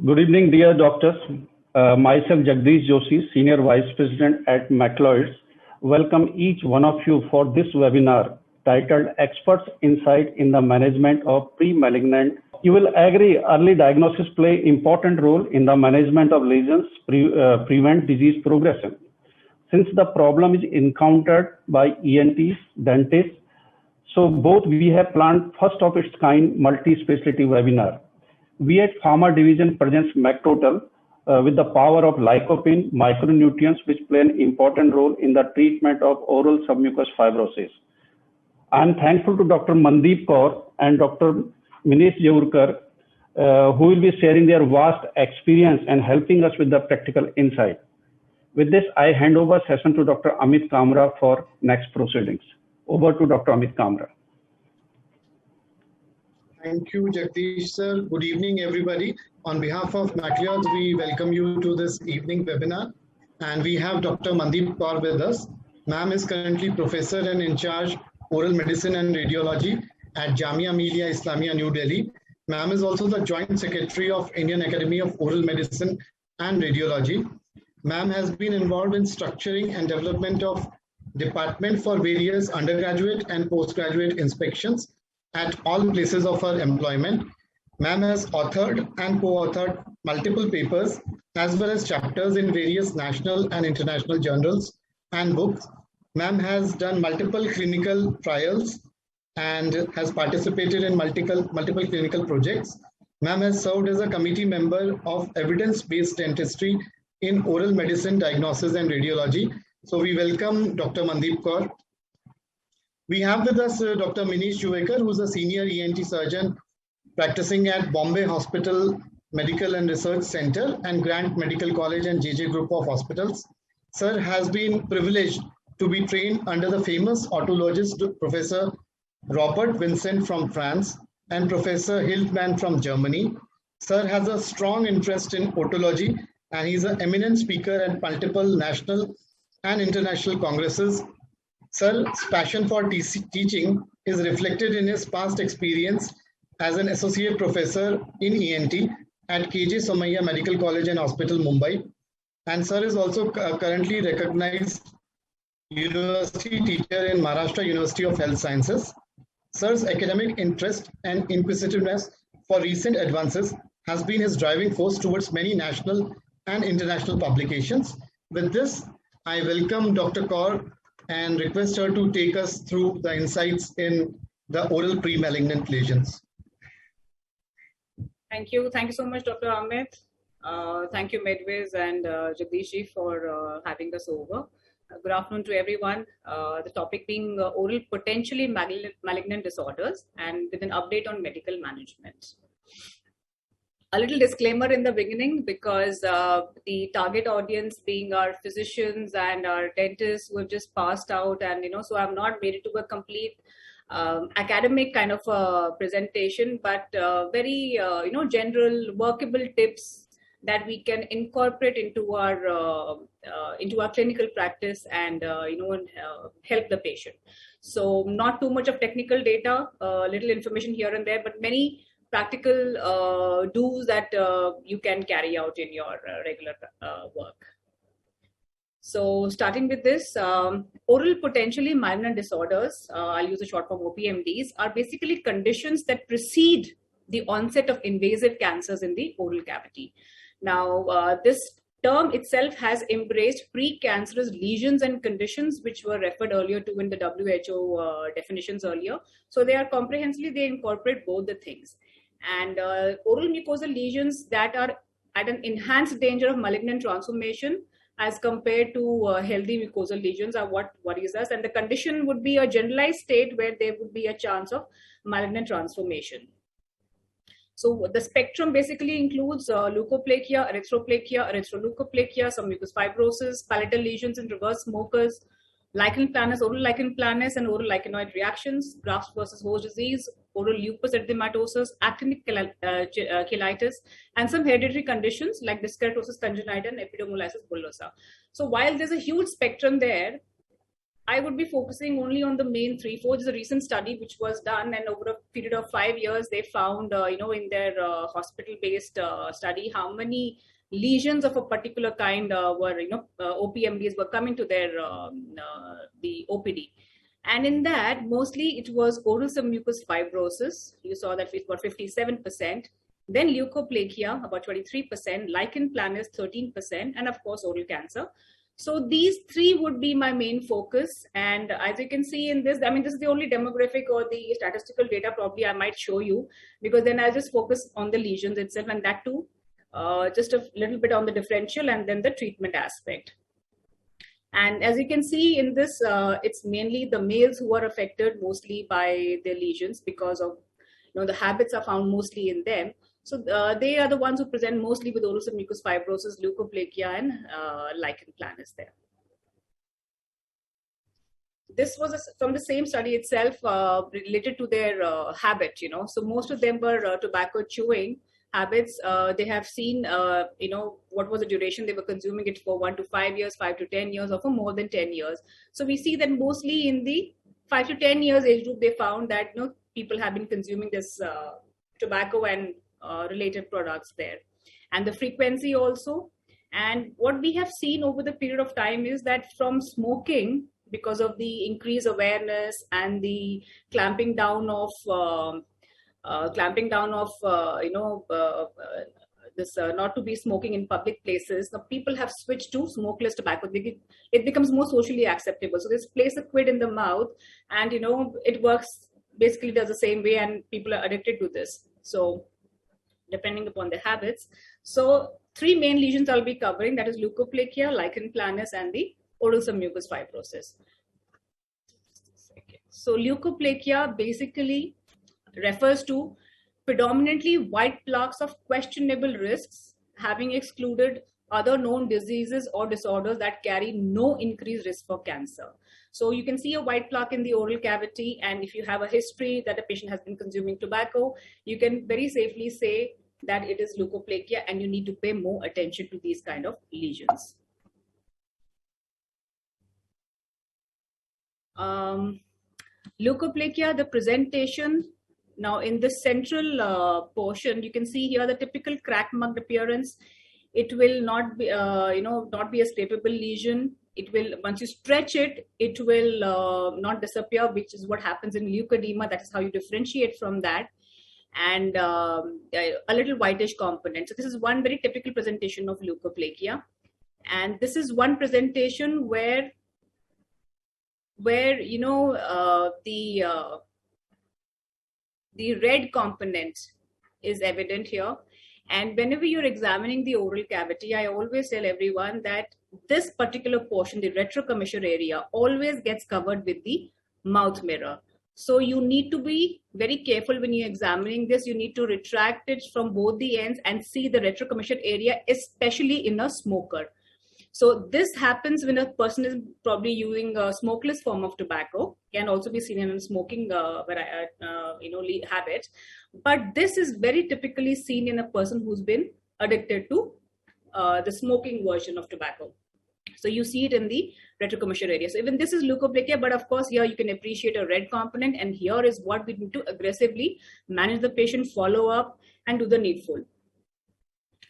Good evening, dear doctors. Myself, Jagdish Joshi, Senior Vice President at Macleods, welcome each one of you for this webinar titled Experts Insight in the Management of Pre-Malignant. You will agree early diagnosis play important role in the management of lesions, prevent disease progression. Since the problem is encountered by ENTs, dentists, so both we have planned first of its kind multi-specialty webinar. We at Pharma Division presents MacTotal with the power of lycopene micronutrients which play an important role in the treatment of oral submucous fibrosis. I am thankful to Dr. Mandeep Kaur and Dr. Minesh Jaurkar who will be sharing their vast experience and helping us with the practical insight. With this, I hand over session to Dr. Amit Kamra for next proceedings. Over to Dr. Amit Kamra. Thank you, Jagdish sir. Good evening, everybody. On behalf of Macleods, we welcome you to this evening webinar. And we have Dr. Mandeep Kaur with us. Ma'am is currently Professor and in charge Oral Medicine and Radiology at Jamia Millia Islamia, New Delhi. Ma'am is also the Joint Secretary of Indian Academy of Oral Medicine and Radiology. Ma'am has been involved in structuring and development of department for various undergraduate and postgraduate inspections at all places of her employment. Ma'am has authored and co-authored multiple papers as well as chapters in various national and international journals and books. Ma'am has done multiple clinical trials and has participated in multiple clinical projects. Ma'am has served as a committee member of evidence-based dentistry in oral medicine, diagnosis and radiology. So we welcome Dr. Mandeep Kaur. We have with us Dr. Minesh Jaurkar, who is a senior ENT surgeon practicing at Bombay Hospital Medical and Research Center and Grant Medical College and JJ Group of Hospitals. Sir has been privileged to be trained under the famous otologist Professor Robert Vincent from France and Professor Hildmann from Germany. Sir has a strong interest in otology and he is an eminent speaker at multiple national and international congresses. Sir's passion for teaching is reflected in his past experience as an associate professor in ENT at KJ Somaiya Medical College and Hospital, Mumbai. And Sir is also currently recognized university teacher in Maharashtra University of Health Sciences. Sir's academic interest and inquisitiveness for recent advances has been his driving force towards many national and international publications. With this, I welcome Dr. Kaur and request her to take us through the insights in the oral pre-malignant lesions. Thank you. Thank you so much, Dr. Amit. Thank you, Medways and Jagdish for having us over. Good afternoon to everyone. The topic being oral potentially malignant disorders and with an update on medical management. A little disclaimer in the beginning because the target audience being our physicians and our dentists who have just passed out, and so I've not made it to a complete academic kind of presentation, but very general workable tips that we can incorporate into our clinical practice and help the patient. So not too much of technical data, little information here and there, but many practical do's that you can carry out in your regular work. So starting with this, oral potentially malignant disorders, I'll use the short form OPMDs, are basically conditions that precede the onset of invasive cancers in the oral cavity. Now, this term itself has embraced precancerous lesions and conditions which were referred earlier to in the WHO definitions earlier. So they are comprehensively, they incorporate both the things. And oral mucosal lesions that are at an enhanced danger of malignant transformation as compared to healthy mucosal lesions are what worries us. And the condition would be a generalized state where there would be a chance of malignant transformation. So the spectrum basically includes leukoplakia, erythroplakia, erythroleukoplakia, some mucous fibrosis, palatal lesions in reverse smokers, lichen planus, oral lichen planus, and oral lichenoid reactions, graft versus host disease, oral lupus erythematosus, actinic cheilitis, and some hereditary conditions like dyskeratosis congenita and epidermolysis bullosa. So while there's a huge spectrum there, I would be focusing only on the main three. Four is a recent study which was done, and over a period of 5 years, they found, in their hospital-based study, how many lesions of a particular kind were, OPMDs were coming to their the OPD. And in that, mostly it was oral submucous fibrosis. You saw that it was 57%. Then leukoplakia, about 23%, lichen planus, 13%, and of course, oral cancer. So these three would be my main focus. And as you can see in this, I mean, this is the only demographic or the statistical data probably I might show you, because then I'll just focus on the lesions itself, and that too, just a little bit on the differential and then the treatment aspect. And as you can see in this, it's mainly the males who are affected mostly by their lesions because of, the habits are found mostly in them. So they are the ones who present mostly with oral submucous fibrosis, leukoplakia, and lichen planus there. This was from the same study itself, related to their habit, So most of them were tobacco chewing habits. They have seen, what was the duration they were consuming it for, 1 to 5 years, 5 to 10 years, or for more than 10 years. So we see that mostly in the 5 to 10 years age group, they found that people have been consuming this tobacco and related products there, and the frequency also. And what we have seen over the period of time is that from smoking, because of the increased awareness and the clamping down of this not to be smoking in public places, the people have switched to smokeless tobacco. It becomes more socially acceptable. So this place a quid in the mouth, and it works, basically does the same way, and people are addicted to this. So depending upon their habits. So three main lesions I'll be covering, that is leukoplakia, lichen planus, and the oral submucous fibrosis. So leukoplakia basically refers to predominantly white plaques of questionable risks, having excluded other known diseases or disorders that carry no increased risk for cancer. So you can see a white plaque in the oral cavity, and if you have a history that a patient has been consuming tobacco, you can very safely say that it is leukoplakia, and you need to pay more attention to these kind of lesions. Leukoplakia, the presentation. Now in the central portion, you can see here the typical crack-marked appearance. It will not be, not be a scrapable lesion. It will, once you stretch it, it will not disappear, which is what happens in leukodema. That is how you differentiate from that. And a little whitish component. So this is one very typical presentation of leukoplakia. And this is one presentation where the red component is evident here. And whenever you're examining the oral cavity, I always tell everyone that this particular portion, the retrocommissure area, always gets covered with the mouth mirror. So you need to be very careful when you're examining this. You need to retract it from both the ends and see the retrocommissure area, especially in a smoker. So this happens when a person is probably using a smokeless form of tobacco, can also be seen in a smoking habit. But this is very typically seen in a person who's been addicted to the smoking version of tobacco. So you see it in the retrocommissure area. So even this is leukoplakia, but of course here you can appreciate a red component, and here is what we need to aggressively manage the patient, follow up, and do the needful.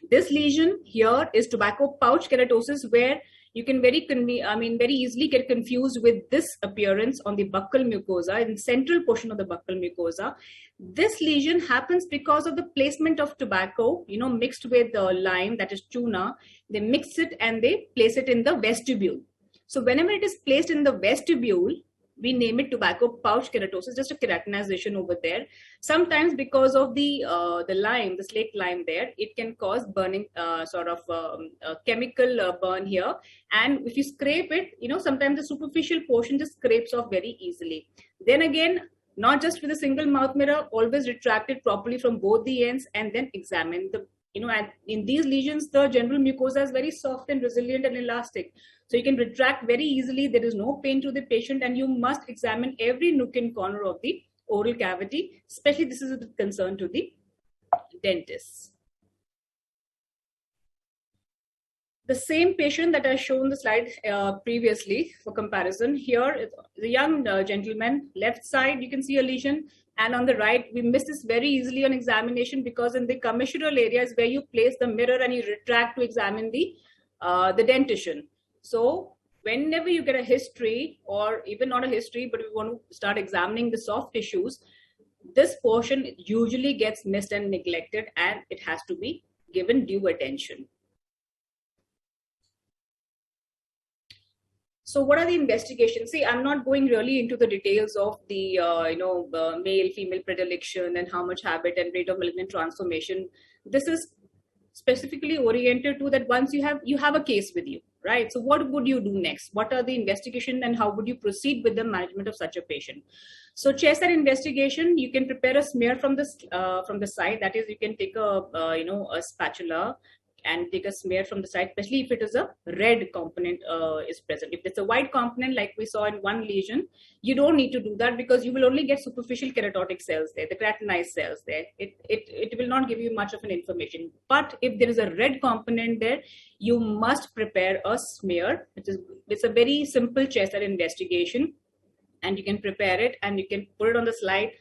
This lesion here is tobacco pouch keratosis, where you can very easily get confused with this appearance on the buccal mucosa, in the central portion of the buccal mucosa. This lesion happens because of the placement of tobacco, mixed with lime, that is tuna. They mix it and they place it in the vestibule. So whenever it is placed in the vestibule, we name it tobacco pouch keratosis, just a keratinization over there. Sometimes because of the lime, the slaked lime there, it can cause burning, chemical burn here. And if you scrape it, sometimes the superficial portion just scrapes off very easily. Then again, not just with a single mouth mirror, always retract it properly from both the ends and then examine the, and in these lesions, the general mucosa is very soft and resilient and elastic. So you can retract very easily. There is no pain to the patient, and you must examine every nook and corner of the oral cavity, especially this is a concern to the dentists. The same patient that I shown the slide previously for comparison, here the young gentleman, left side, you can see a lesion. And on the right, we miss this very easily on examination because in the commissural area is where you place the mirror and you retract to examine the dentition. So whenever you get a history, or even not a history, but we want to start examining the soft tissues, this portion usually gets missed and neglected, and it has to be given due attention. So what are the investigations? See, I'm not going really into the details of the male-female predilection and how much habit and rate of malignant transformation. This is specifically oriented to that once you have a case with you, right? So what would you do next? What are the investigation and how would you proceed with the management of such a patient? So chest and investigation, you can prepare a smear from the side. That is, you can take a spatula and take a smear from the side, especially if it is a red component is present. If it's a white component, like we saw in one lesion, you don't need to do that because you will only get superficial keratotic cells there, the keratinized cells there. It will not give you much of an information. But if there is a red component there, you must prepare a smear. It's a very simple chest investigation, and you can prepare it and you can put it on the slide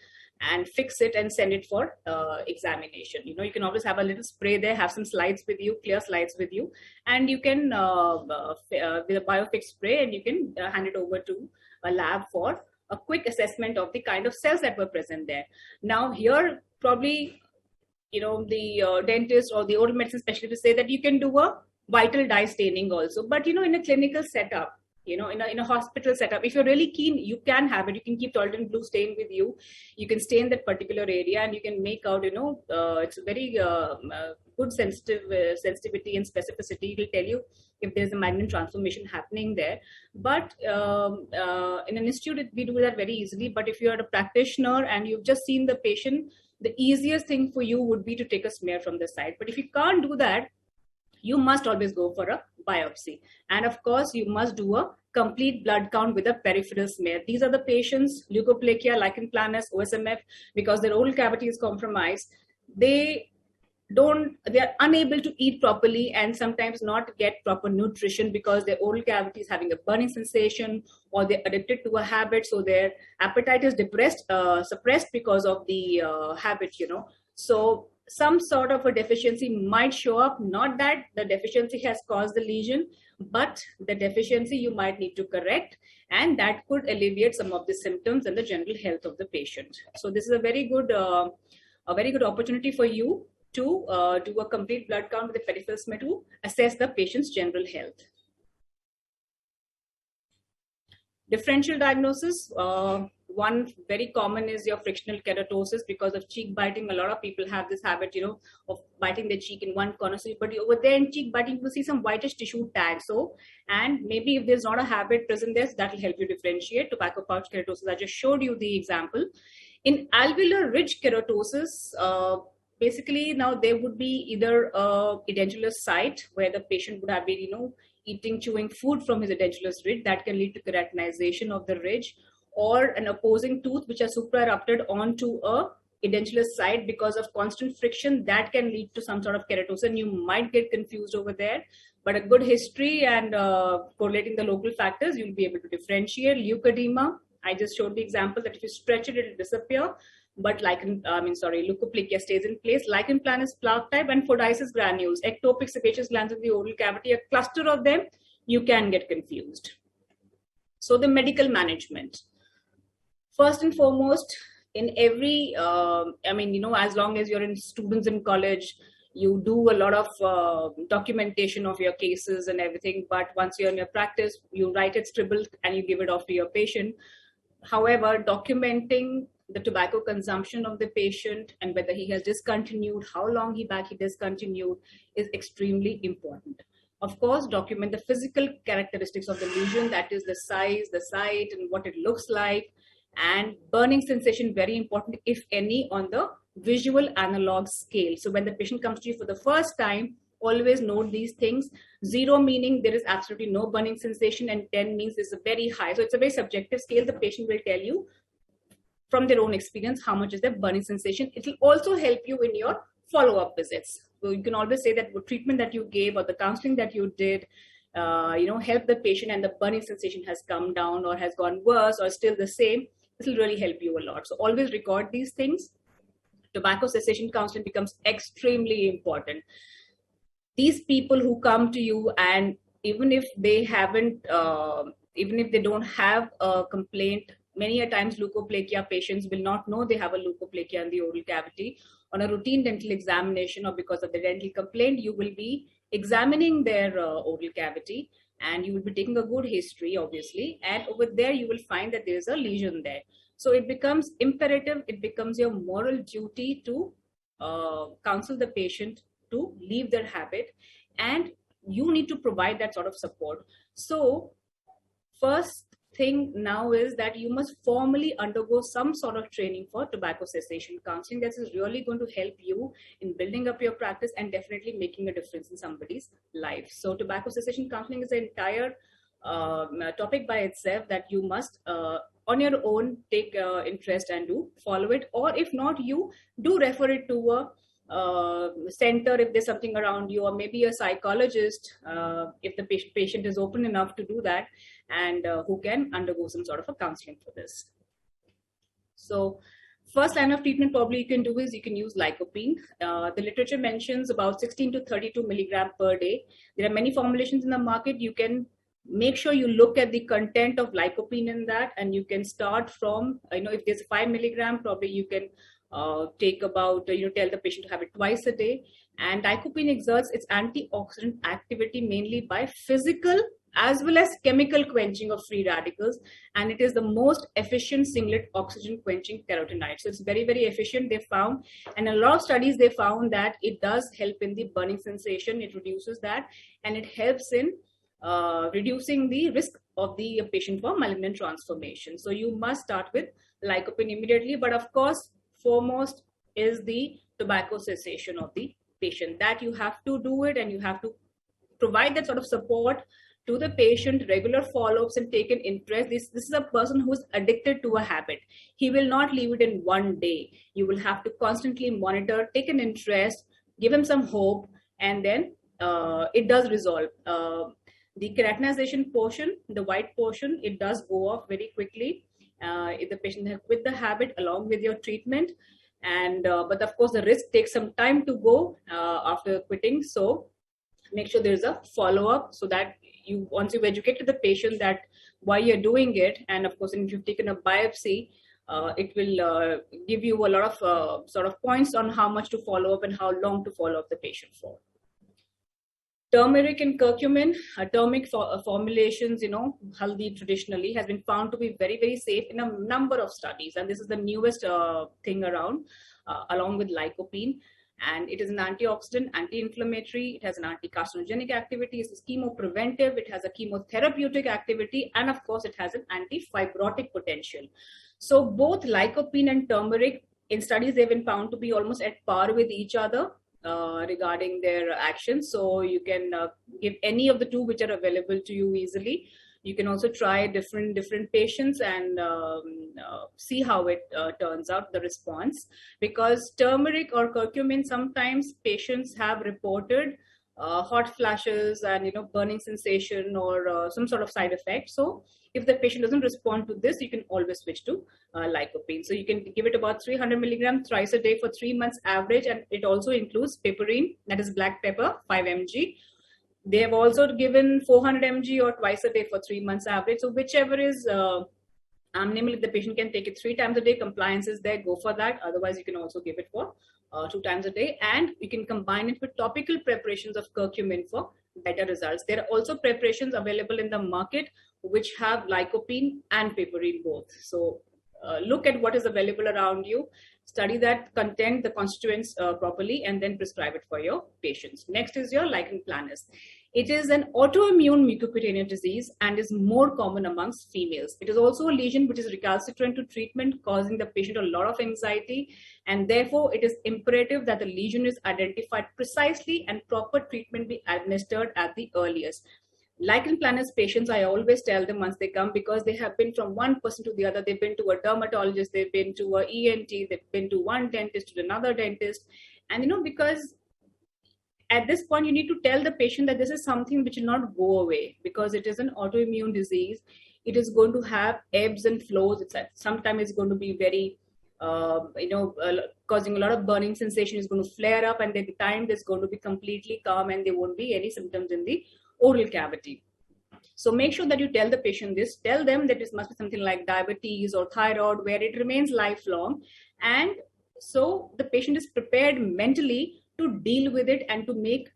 and fix it and send it for examination. You can always have a little spray there, have some slides with you, clear slides with you, and you can with a biofix spray, and you can hand it over to a lab for a quick assessment of the kind of cells that were present there. Now here, probably, the dentist or the oral medicine specialist will say that you can do a vital dye staining also, but in a clinical setup, in a hospital setup, if you're really keen, you can have it. You can keep Toledan blue stain with you. You can stain that particular area, and you can make out, it's a very good sensitivity and specificity. It will tell you if there's a malignant transformation happening there. But in an institute, we do that very easily. But if you're a practitioner and you've just seen the patient, the easiest thing for you would be to take a smear from the side. But if you can't do that, you must always go for a biopsy. And of course, you must do a complete blood count with a peripheral smear. These are the patients, leukoplakia, lichen planus, OSMF, because their oral cavity is compromised. They are unable to eat properly and sometimes not get proper nutrition because their oral cavity is having a burning sensation, or they're addicted to a habit. So their appetite is suppressed because of the habit, So some sort of a deficiency might show up, not that the deficiency has caused the lesion, but the deficiency you might need to correct, and that could alleviate some of the symptoms and the general health of the patient. So this is a very good opportunity for you to do a complete blood count with the peripheral smear to assess the patient's general health. Differential diagnosis. One very common is your frictional keratosis because of cheek biting. A lot of people have this habit, of biting their cheek in one corner. So, but over there in cheek biting, you will see some whitish tissue tags. So, and maybe if there's not a habit present there, so that will help you differentiate. Tobacco pouch keratosis, I just showed you the example. In alveolar ridge keratosis, basically now there would be either a edentulous site where the patient would have been, chewing food from his edentulous ridge. That can lead to keratinization of the ridge, or an opposing tooth which are supraerupted onto a edentulous site because of constant friction. That can lead to some sort of keratosis, and you might get confused over there. But a good history and correlating the local factors, you'll be able to differentiate. Leukodema, I just showed the example that if you stretch it, it'll disappear. But leukoplakia stays in place. Lichen planus plaque type and phodaeus granules, ectopic sebaceous glands in the oral cavity, a cluster of them, you can get confused. So the medical management. First and foremost, in every, as long as you're in students in college, you do a lot of documentation of your cases and everything. But once you're in your practice, you write it scribbled and you give it off to your patient. However, documenting the tobacco consumption of the patient and whether he has discontinued, how long he discontinued is extremely important. Of course, document the physical characteristics of the lesion, that is the size, the site, and what it looks like. And burning sensation, very important, if any, on the visual analog scale. So when the patient comes to you for the first time, always note these things. 0 meaning there is absolutely no burning sensation, and 10 means it's a very high. So it's a very subjective scale. The patient will tell you from their own experience how much is their burning sensation. It will also help you in your follow-up visits. So you can always say that the treatment that you gave or the counseling that you did, help the patient and the burning sensation has come down or has gone worse or still the same. This will really help you a lot. So always record these things. Tobacco cessation counseling becomes extremely important. These people who come to you, and even if they haven't, even if they don't have a complaint, many a times leukoplakia patients will not know they have a leukoplakia in the oral cavity. On a routine dental examination or because of the dental complaint, you will be examining their oral cavity and you will be taking a good history, obviously. And over there, you will find that there is a lesion there. So it becomes imperative, it becomes your moral duty to counsel the patient to leave their habit, and you need to provide that sort of support. So first thing now is that you must formally undergo some sort of training for tobacco cessation counseling. This is really going to help you in building up your practice and definitely making a difference in somebody's life. So tobacco cessation counseling is an entire topic by itself that you must on your own take interest and do follow it, or if not, you do refer it to a center if there's something around you, or maybe a psychologist if the patient is open enough to do that, and who can undergo some sort of a counseling for this. So first line of treatment probably you can do is you can use lycopene. The literature mentions about 16 to 32 milligram per day. There are many formulations in the market. You can make sure you look at the content of lycopene in that, and you can start from, if there's 5 milligram, probably you can take about, tell the patient to have it twice a day. And lycopene exerts its antioxidant activity mainly by physical as well as chemical quenching of free radicals, and it is the most efficient singlet oxygen quenching carotenoid. So it's very, very efficient, they found, and a lot of studies they found that it does help in the burning sensation, it reduces that, and it helps in reducing the risk of the patient for malignant transformation. So you must start with lycopene immediately, but of course foremost is the tobacco cessation of the patient, that you have to do it, and you have to provide that sort of support to the patient, regular follow-ups, and take an interest. This is a person who is addicted to a habit. He will not leave it in one day. You will have to constantly monitor, take an interest, give him some hope, and then it does resolve. The keratinization portion, the white portion, it does go off very quickly if the patient has quit the habit along with your treatment. And but of course the risk takes some time to go after quitting. So make sure there's a follow-up, so that once you've educated the patient that why you're doing it, and of course if you've taken a biopsy, it will give you a lot of sort of points on how much to follow up and how long to follow up the patient for. Turmeric and curcumin, turmeric formulations, haldi traditionally has been found to be very, very safe in a number of studies. And this is the newest thing around, along with lycopene. And it is an antioxidant, anti-inflammatory, it has an anti-carcinogenic activity, it's a chemopreventive, it has a chemotherapeutic activity, and of course it has an anti-fibrotic potential. So both lycopene and turmeric, in studies they've been found to be almost at par with each other regarding their actions. So you can give any of the two which are available to you easily. You can also try different patients and see how it turns out, the response. Because turmeric or curcumin, sometimes patients have reported hot flashes and burning sensation or some sort of side effect. So if the patient doesn't respond to this, you can always switch to lycopene. So you can give it about 300 milligrams thrice a day for 3 months average, and it also includes piperine, that is black pepper, 5 mg. They have also given 400 mg or twice a day for 3 months average. So whichever is minimal, if the patient can take it 3 times a day, compliance is there, go for that. Otherwise, you can also give it for 2 times a day. And you can combine it with topical preparations of curcumin for better results. There are also preparations available in the market which have lycopene and piperine both. So look at what is available around you, study that content, the constituents properly, and then prescribe it for your patients. Next is your lichen planus. It is an autoimmune mucocutaneous disease and is more common amongst females. It is also a lesion which is recalcitrant to treatment, causing the patient a lot of anxiety, and therefore it is imperative that the lesion is identified precisely and proper treatment be administered at the earliest. Lichen planus patients, I always tell them once they come, because they have been from one person to the other. They've been to a dermatologist, they've been to a ENT, they've been to one dentist, to another dentist, And because at this point you need to tell the patient that this is something which will not go away, because it is an autoimmune disease. It is going to have ebbs and flows. Sometimes it's going to be very causing a lot of burning sensation. Is going to flare up, and at the time it's going to be completely calm and there won't be any symptoms in the oral cavity. So make sure that you tell the patient this. Tell them that it must be something like diabetes or thyroid, where it remains lifelong. And so the patient is prepared mentally to deal with it and to make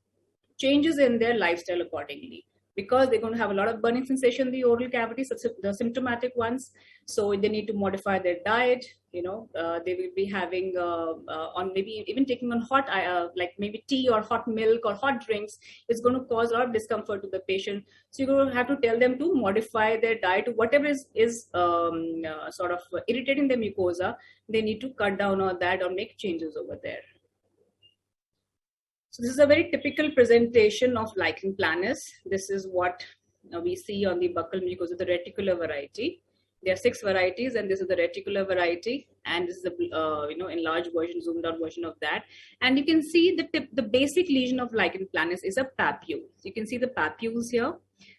changes in their lifestyle accordingly, because they're going to have a lot of burning sensation in the oral cavity, the symptomatic ones. So they need to modify their diet. They will be having on maybe even taking on hot, like maybe tea or hot milk or hot drinks is going to cause a lot of discomfort to the patient. So you're going to have to tell them to modify their diet to whatever is sort of irritating the mucosa. They need to cut down on that or make changes over there. So this is a very typical presentation of lichen planus. This is what we see on the buccal mucosa, the reticular variety. There are 6 varieties, and this is the reticular variety, and this is the enlarged version, zoomed out version of that. And you can see the basic lesion of lichen planus is a papule. So you can see the papules here.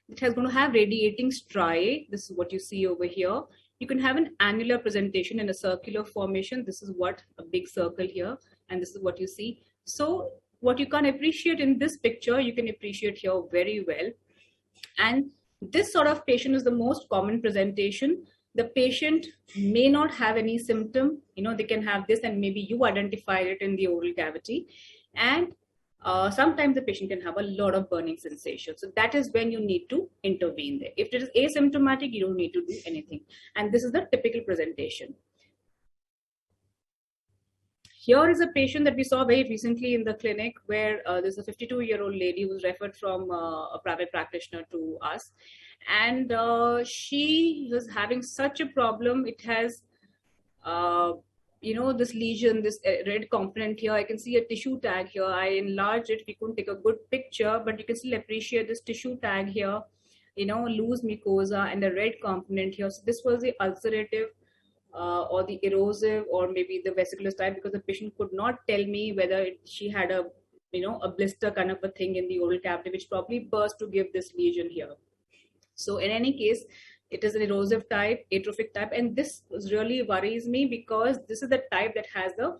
It has going to have radiating striae. This is what you see over here. You can have an annular presentation in a circular formation. This is what a big circle here, and this is what you see. So what you can appreciate in this picture, you can appreciate here very well. And this sort of patient is the most common presentation. The patient may not have any symptom. They can have this, and maybe you identify it in the oral cavity. And sometimes the patient can have a lot of burning sensation. So that is when you need to intervene there. If it is asymptomatic, you don't need to do anything. And this is the typical presentation. Here is a patient that we saw very recently in the clinic, where there's a 52-year-old lady who was referred from a private practitioner to us. And she was having such a problem. It has, this lesion, this red component here. I can see a tissue tag here. I enlarged it. We couldn't take a good picture, but you can still appreciate this tissue tag here, loose mucosa and a red component here. So this was the ulcerative or the erosive or maybe the vesiculous type, because the patient could not tell me whether she had a blister kind of a thing in the oral cavity, which probably burst to give this lesion here. So in any case, it is an erosive type, atrophic type, and this really worries me, because this is the type that has the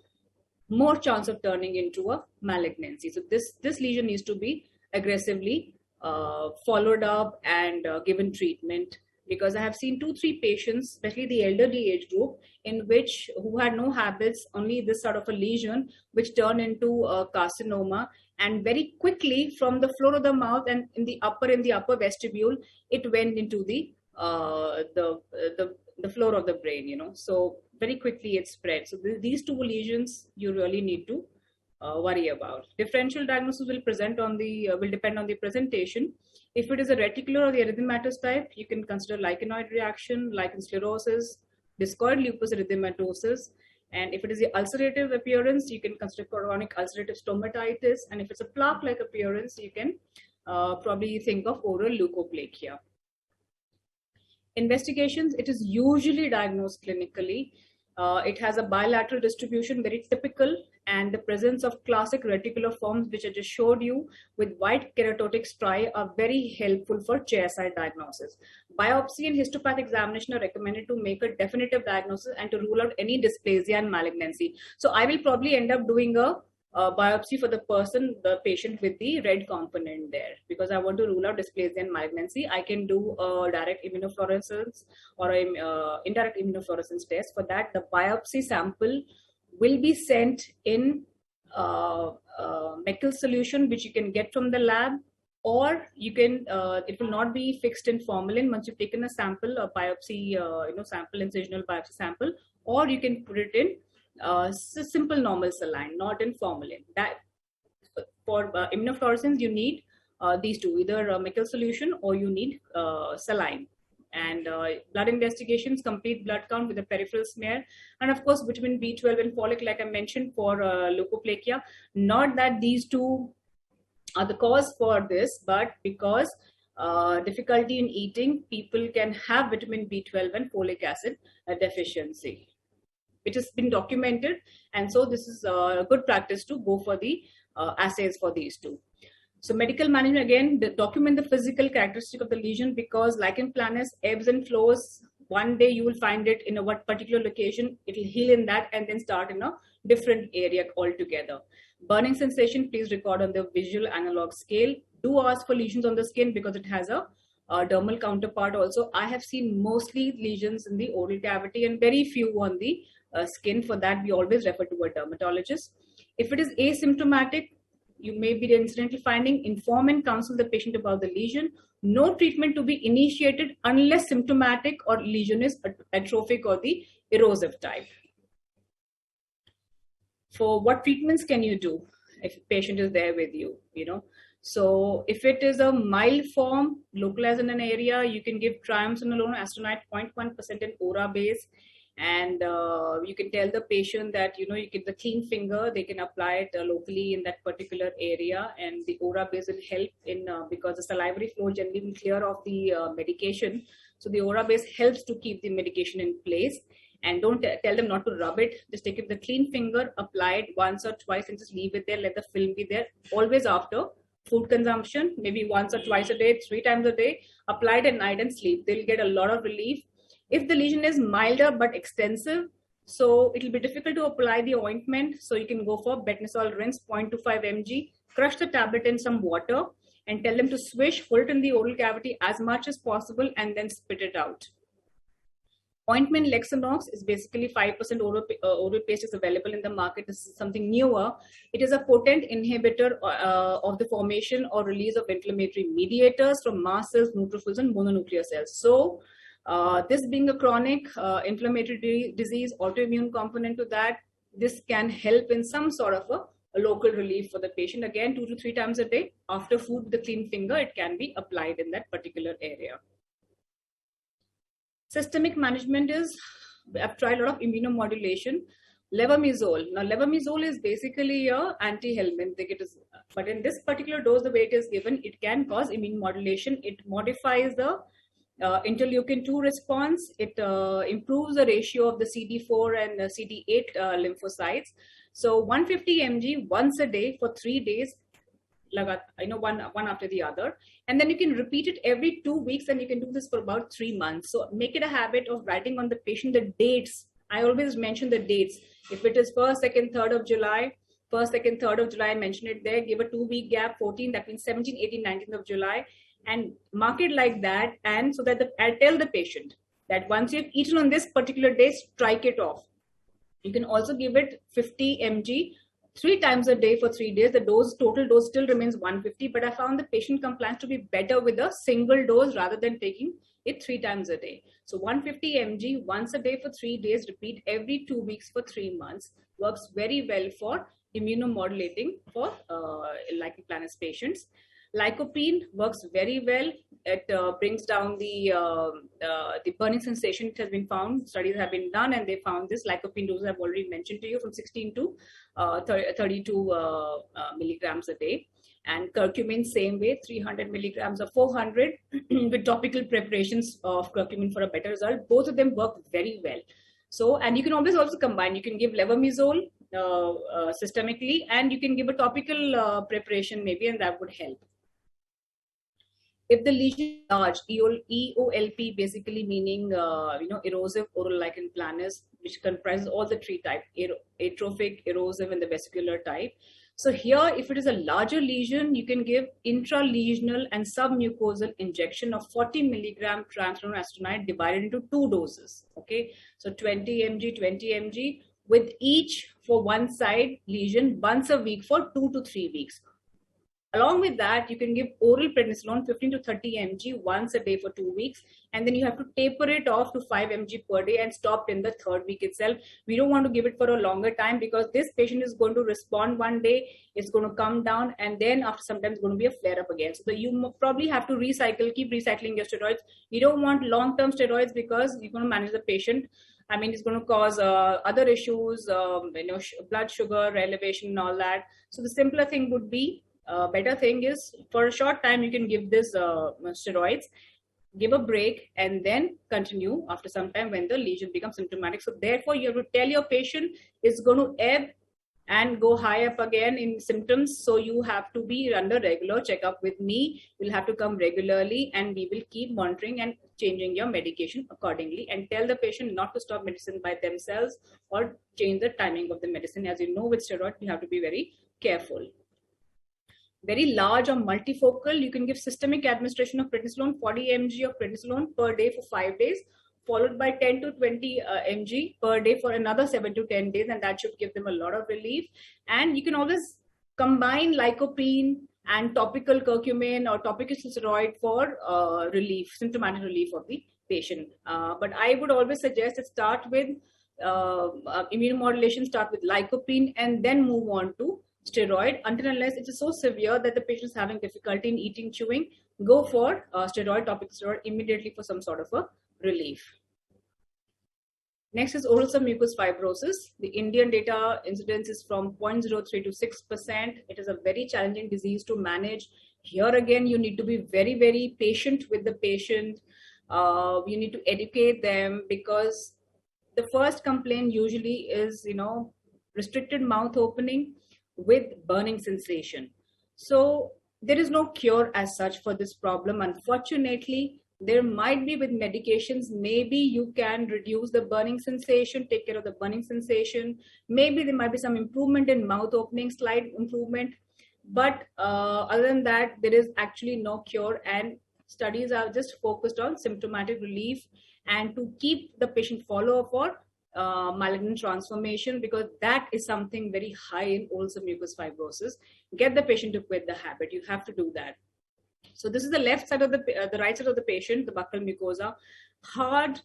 more chance of turning into a malignancy. So this lesion needs to be aggressively followed up and given treatment. Because I have seen 2-3 patients, especially the elderly age group, who had no habits, only this sort of a lesion, which turned into a carcinoma, and very quickly from the floor of the mouth and in the upper vestibule, it went into the floor of the brain. So very quickly it spread. So these 2 lesions you really need to worry about. Differential diagnosis will depend on the presentation. If it is a reticular or the erythematous type, you can consider lichenoid reaction, lichen sclerosis, discoid lupus erythematosus. And if it is the ulcerative appearance, you can consider chronic ulcerative stomatitis. And if it's a plaque-like appearance, you can probably think of oral leukoplakia. Investigations, it is usually diagnosed clinically. It has a bilateral distribution, very typical, and the presence of classic reticular forms, which I just showed you, with white keratotic striae, are very helpful for chairside diagnosis. Biopsy and histopathic examination are recommended to make a definitive diagnosis and to rule out any dysplasia and malignancy. So I will probably end up doing a biopsy for the patient with the red component there, because I want to rule out dysplasia and malignancy. I can do a direct immunofluorescence or an indirect immunofluorescence test. For that, the biopsy sample will be sent in Meckel solution, which you can get from the lab, or you can it will not be fixed in formalin once you've taken a sample, a biopsy sample, incisional biopsy sample, or you can put it in simple normal saline, not in formalin. That for immunofluorescence you need these 2, either Meckel solution or you need saline. And blood investigations, complete blood count with a peripheral smear, and of course vitamin B12 and folic, like I mentioned, for leukoplakia. Not that these 2 are the cause for this, but because difficulty in eating, people can have vitamin B12 and folic acid deficiency. it has been documented. And so this is a good practice to go for the assays for these two. So medical management, again, document the physical characteristic of the lesion, because lichen planus ebbs and flows. One day you will find it in a particular location, it will heal in that and then start in a different area altogether. Burning sensation, please record on the visual analog scale. Do ask for lesions on the skin because it has a dermal counterpart also. I have seen mostly lesions in the oral cavity and very few on the skin. For that, we always refer to a dermatologist. If it is asymptomatic, you may be incidental finding, inform and counsel the patient about the lesion. No treatment to be initiated unless symptomatic or lesion is atrophic or the erosive type. For what treatments can you do if patient is there with you, So if it is a mild form, localized in an area, you can give triamcinolone acetonide 0.1% in aura base. And you can tell the patient that, you get the clean finger, they can apply it locally in that particular area. And the aura base will help in, because the salivary flow generally will clear off the medication. So the aura base helps to keep the medication in place. And don't tell them not to rub it. Just take it with the clean finger, apply it once or twice and just leave it there. Let the film be there. Always after food consumption, maybe once or twice a day, 3 times a day. Apply it at night and sleep. They'll get a lot of relief. If the lesion is milder but extensive, so it will be difficult to apply the ointment. So you can go for betnesol rinse 0.25 mg, crush the tablet in some water and tell them to swish, hold it in the oral cavity as much as possible and then spit it out. Ointment Lexanox is basically 5% oral paste is available in the market. This is something newer. It is a potent inhibitor of the formation or release of inflammatory mediators from mast cells, neutrophils, and mononuclear cells. So this being a chronic inflammatory disease, autoimmune component to that, this can help in some sort of a local relief for the patient. Again, 2 to 3 times a day. After food with the clean finger, it can be applied in that particular area. Systemic management is, I've tried a lot of immunomodulation. Levamisole. Now, levamisole is basically a anti-helminth. But in this particular dose, the way it is given, it can cause immune modulation. It modifies the interleukin-2 response. It improves the ratio of the CD4 and CD8 lymphocytes. So 150 mg once a day for 3 days, one after the other. And then you can repeat it every 2 weeks, and you can do this for about 3 months. So make it a habit of writing on the patient the dates. I always mention the dates. If it is 1st, 2nd, 3rd of July, 1st, 2nd, 3rd of July, mention it there. Give a 2-week gap, 14, that means 17, 18, 19th of July. And mark it like that. And so that I'll tell the patient that once you've eaten on this particular day, strike it off. You can also give it 50 mg 3 times a day for 3 days. The total dose still remains 150, but I found the patient compliance to be better with a single dose rather than taking it 3 times a day. So 150 mg once a day for 3 days, repeat every 2 weeks for 3 months. Works very well for immunomodulating for lichen planus patients. Lycopene works very well. It brings down the burning sensation. It has been found. Studies have been done, and they found this lycopene doses I've already mentioned to you, from 16 to 32 milligrams a day. And curcumin, same way, 300 milligrams or 400 with topical preparations of curcumin for a better result. Both of them work very well. So, and you can always also combine. You can give levamisole systemically, and you can give a topical preparation maybe, and that would help. If the lesion is large, EOLP basically meaning erosive oral lichen planus, which comprises all the 3 types: atrophic, erosive, and the vesicular type. So here, if it is a larger lesion, you can give intralesional and submucosal injection of 40 milligram triamcinolone acetonide divided into 2 doses. Okay, so 20 mg, with each for one side lesion once a week for 2 to 3 weeks. Along with that, you can give oral prednisolone 15 to 30 mg once a day for 2 weeks. And then you have to taper it off to 5 mg per day and stop in the 3rd week itself. We don't want to give it for a longer time because this patient is going to respond one day, it's going to come down, and then after some time it's going to be a flare-up again. So you probably have to keep recycling your steroids. You don't want long-term steroids because you're going to manage the patient. I mean, it's going to cause other issues, blood sugar elevation and all that. So the simpler thing would be, better thing is, for a short time, you can give this steroids. give a break, and then continue after some time when the lesion becomes symptomatic. So therefore, you have to tell your patient it's going to ebb and go high up again in symptoms. So you have to be under regular checkup with me. You'll have to come regularly, and we will keep monitoring and changing your medication accordingly, and tell the patient not to stop medicine by themselves or change the timing of the medicine. As you know, with steroid, you have to be very careful. Very large or multifocal, you can give systemic administration of prednisolone, 40 mg of prednisolone per day for 5 days, followed by 10 to 20 mg per day for another 7 to 10 days, and that should give them a lot of relief. And you can always combine lycopene and topical curcumin or topical steroid for relief, symptomatic relief of the patient. But I would always suggest to start with immunomodulation, start with lycopene, and then move on to steroid, until unless it is so severe that the patient is having difficulty in eating, chewing. Go for steroid, topical steroid immediately for some sort of a relief. Next is oral submucous fibrosis. The Indian data incidence is from 0.03 to 6%. It is a very challenging disease to manage. Here again, you need to be very, very patient with the patient. You need to educate them, because the first complaint usually is, restricted mouth opening with burning sensation. So there is no cure as such for this problem. Unfortunately, there might be with medications, maybe you can reduce the burning sensation, take care of the burning sensation. Maybe there might be some improvement in mouth opening, slight improvement. But other than that, there is actually no cure, and studies are just focused on symptomatic relief and to keep the patient follow-up for malignant transformation, because that is something very high in oral submucous fibrosis. Get the patient to quit the habit. You have to do that. So this is the left side of the right side of the patient, the buccal mucosa. Hard,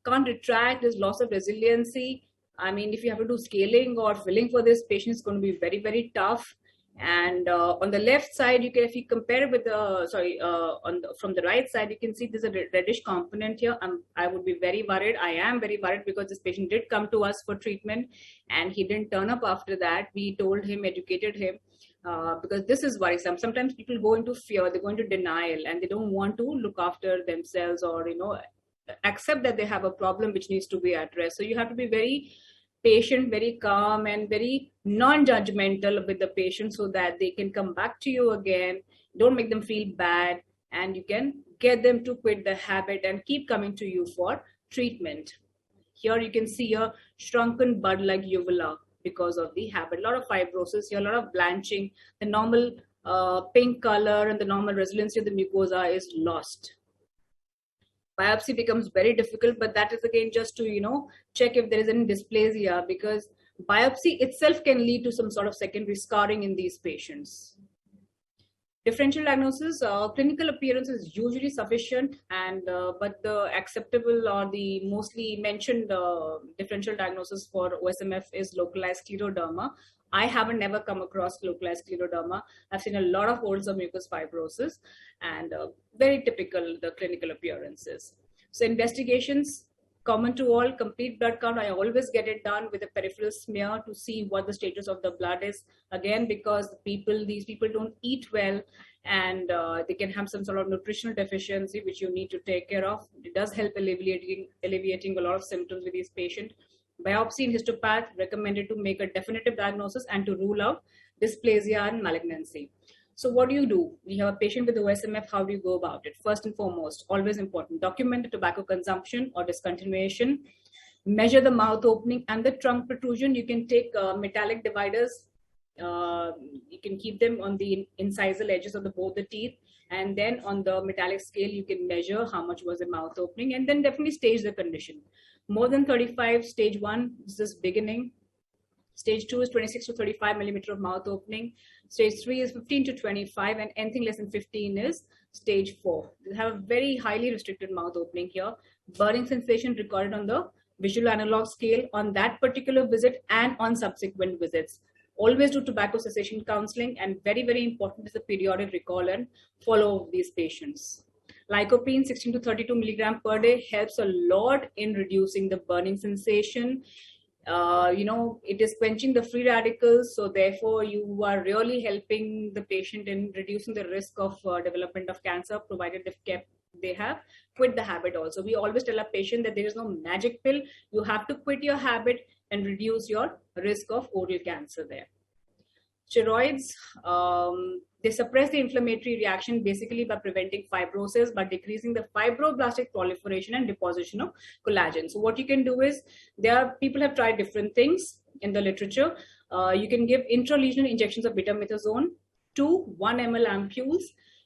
can't retract, there's loss of resiliency. I mean, if you have to do scaling or filling for this patient, it's going to be very, very tough. And on the left side, if you compare it with from the right side, you can see there's a reddish component here. I would be very worried. I am very worried, because this patient did come to us for treatment and he didn't turn up after that. We told him, educated him, because this is worrisome. Sometimes people go into fear, they go into denial, and they don't want to look after themselves or, accept that they have a problem which needs to be addressed. So you have to be very patient, very calm, and very non-judgmental with the patient, so that they can come back to you again. Don't make them feel bad, and you can get them to quit the habit and keep coming to you for treatment. Here you can see a shrunken bud-like uvula because of the habit. A lot of fibrosis here, a lot of blanching. The normal pink color and the normal resiliency of the mucosa is lost. Biopsy becomes very difficult, but that is again just to, check if there is any dysplasia, because biopsy itself can lead to some sort of secondary scarring in these patients. Differential diagnosis, clinical appearance is usually sufficient, but the acceptable or the mostly mentioned differential diagnosis for OSMF is localized scleroderma. I haven't never come across localized scleroderma. I've seen a lot of oral submucous fibrosis, and very typical the clinical appearances. So investigations, common to all, complete blood count. I always get it done with a peripheral smear to see what the status of the blood is. Again, because these people don't eat well, and they can have some sort of nutritional deficiency, which you need to take care of. It does help alleviating a lot of symptoms with these patients. Biopsy and histopath recommended to make a definitive diagnosis and to rule out dysplasia and malignancy. So what do? You have a patient with OSMF, how do you go about it? First and foremost, always important, document the tobacco consumption or discontinuation, measure the mouth opening and the trunk protrusion. You can take metallic dividers, you can keep them on the incisal edges of both the teeth, and then on the metallic scale, you can measure how much was the mouth opening, and then definitely stage the condition. More than 35, stage 1 is just beginning. Stage 2 is 26 to 35 millimeter of mouth opening. Stage 3 is 15 to 25, and anything less than 15 is stage 4. They have a very highly restricted mouth opening here. Burning sensation recorded on the visual analog scale on that particular visit and on subsequent visits. Always do tobacco cessation counseling, and very, very important is the periodic recall and follow of these patients. Lycopene 16 to 32 milligram per day helps a lot in reducing the burning sensation. It is quenching the free radicals, so therefore you are really helping the patient in reducing the risk of development of cancer, provided if kept they have quit the habit also. We always tell a patient that there is no magic pill. You have to quit your habit and reduce your risk of oral cancer there. Steroids, they suppress the inflammatory reaction basically by preventing fibrosis, by decreasing the fibroblastic proliferation and deposition of collagen. So what you can do is, people have tried different things in the literature. You can give intralesional injections of betamethasone, 1 ml ampules.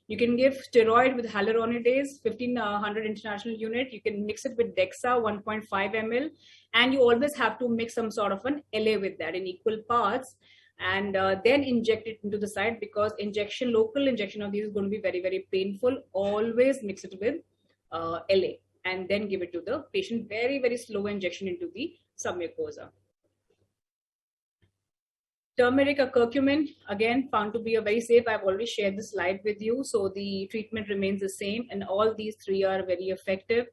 You can give steroid with hyaluronidase, 1500 international unit. You can mix it with Dexa, 1.5 ml. And you always have to mix some sort of an LA with that in equal parts. And then inject it into the site, because local injection of these is going to be very, very painful. Always mix it with LA and then give it to the patient. Very, very slow injection into the submucosa. Turmeric or curcumin, again, found to be a very safe. I've already shared the slide with you. So the treatment remains the same, and all these three are very effective.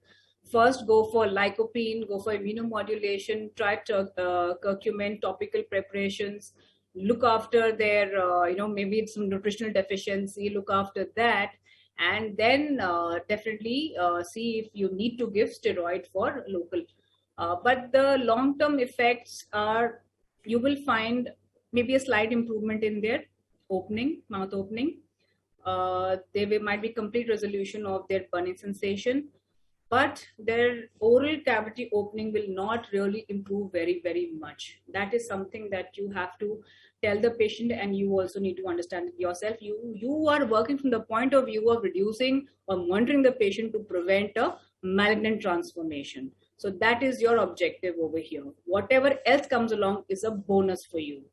First, go for lycopene, go for immunomodulation, try curcumin, topical preparations. Look after their, maybe some nutritional deficiency, look after that. And then definitely see if you need to give steroid for local. But the long-term effects are, you will find maybe a slight improvement in their mouth opening. There might be complete resolution of their burning sensation, but their oral cavity opening will not really improve very, very much. That is something that you have to tell the patient, and you also need to understand it yourself. You are working from the point of view of reducing or monitoring the patient to prevent a malignant transformation. So that is your objective over here. Whatever else comes along is a bonus for you.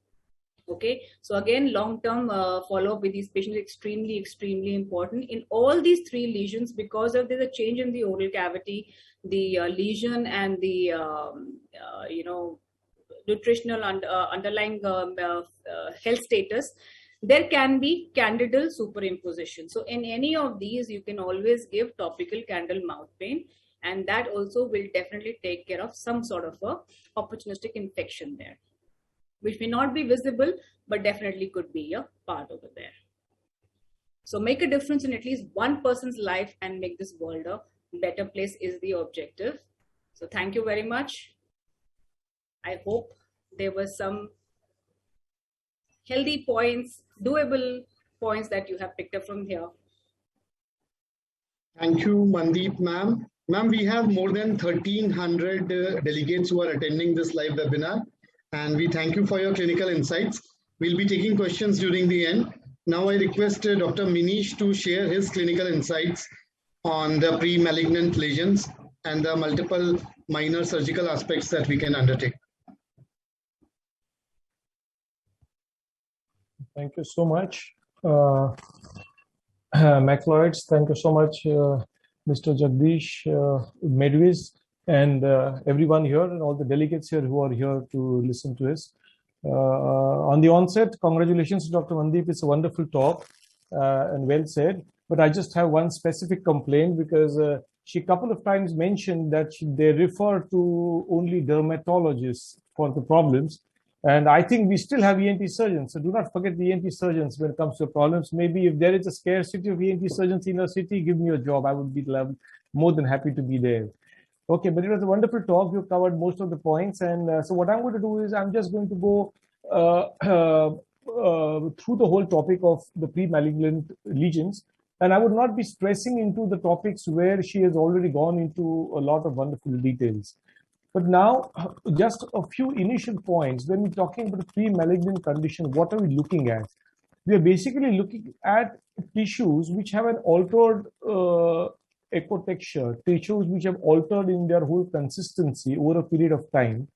Okay, so again, long-term follow-up with these patients is extremely, extremely important in all these three lesions, because of there's a change in the oral cavity, the lesion, and the nutritional and underlying health status. There can be candidal superimposition. So in any of these, you can always give topical candle mouth pain, and that also will definitely take care of some sort of a opportunistic infection there, which may not be visible, but definitely could be a part over there. So make a difference in at least one person's life and make this world a better place is the objective. So thank you very much. I hope there were some healthy points, doable points that you have picked up from here. Thank you, Mandeep ma'am. Ma'am, we have more than 1,300 delegates who are attending this live webinar. And we thank you for your clinical insights. We'll be taking questions during the end. Now I request Dr. Minish to share his clinical insights on the pre-malignant lesions and the multiple minor surgical aspects that we can undertake. Thank you so much, Macleods. Thank you so much, Mr. Jagdish Medwiz, and everyone here and all the delegates here who are here to listen to us. On the onset, congratulations to Dr. Mandeep. It's a wonderful talk and well said. But I just have one specific complaint, because she a couple of times mentioned that they refer to only dermatologists for the problems. And I think we still have ENT surgeons. So do not forget the ENT surgeons when it comes to problems. Maybe if there is a scarcity of ENT surgeons in a city, give me a job. I would be more than happy to be there. Okay, but it was a wonderful talk. You covered most of the points. And so what I'm going to do is I'm just going to go through the whole topic of the pre-malignant lesions. And I would not be stressing into the topics where she has already gone into a lot of wonderful details. But now, just a few initial points. When we're talking about a pre-malignant condition, what are we looking at? We are basically looking at tissues which have an altered ecotexture, tissues which have altered in their whole consistency over a period of time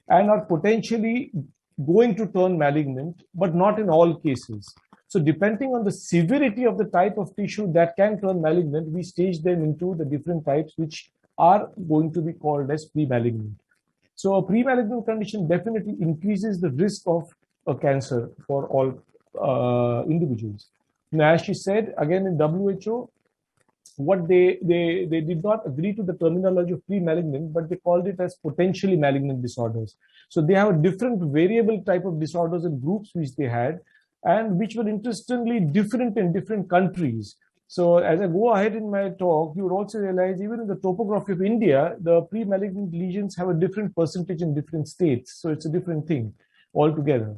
and are potentially going to turn malignant, but not in all cases. So depending on the severity of the type of tissue that can turn malignant, we stage them into the different types which are going to be called as pre-malignant. So a pre-malignant condition definitely increases the risk of a cancer for all individuals. Now, as she said, again in WHO, what they did not agree to the terminology of pre-malignant, but they called it as potentially malignant disorders. So they have a different variable type of disorders and groups which they had, and which were interestingly different in different countries. So as I go ahead in my talk, you would also realize even in the topography of India, the pre-malignant lesions have a different percentage in different states. So it's a different thing altogether.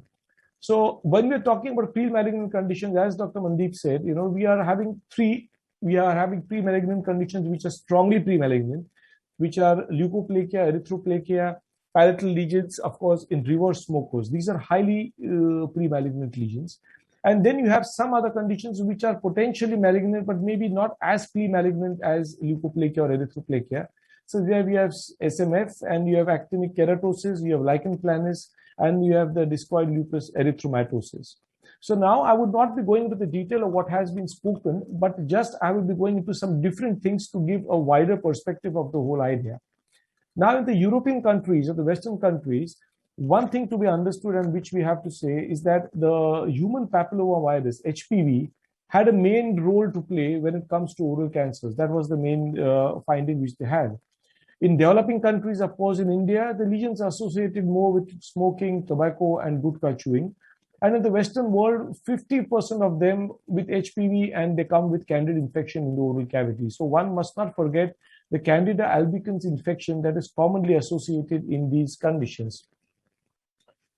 So when we're talking about pre-malignant conditions, as Dr. Mandeep said, we are having pre-malignant conditions which are strongly pre-malignant, which are leukoplakia, erythroplakia, parietal lesions, of course, in reverse smokers. These are highly pre-malignant lesions. And then you have some other conditions which are potentially malignant, but maybe not as pre-malignant as leukoplakia or erythroplakia. So there we have SMF, and you have actinic keratosis, you have lichen planus, and you have the discoid lupus erythematosus. So now I would not be going into the detail of what has been spoken, but just I will be going into some different things to give a wider perspective of the whole idea. Now, in the European countries or the Western countries, one thing to be understood and which we have to say is that the human papillomavirus, HPV, had a main role to play when it comes to oral cancers. That was the main finding which they had. In developing countries, of course, in India, the lesions are associated more with smoking, tobacco, and gutka chewing. And in the Western world, 50% of them with HPV, and they come with candida infection in the oral cavity. So one must not forget the Candida albicans infection that is commonly associated in these conditions.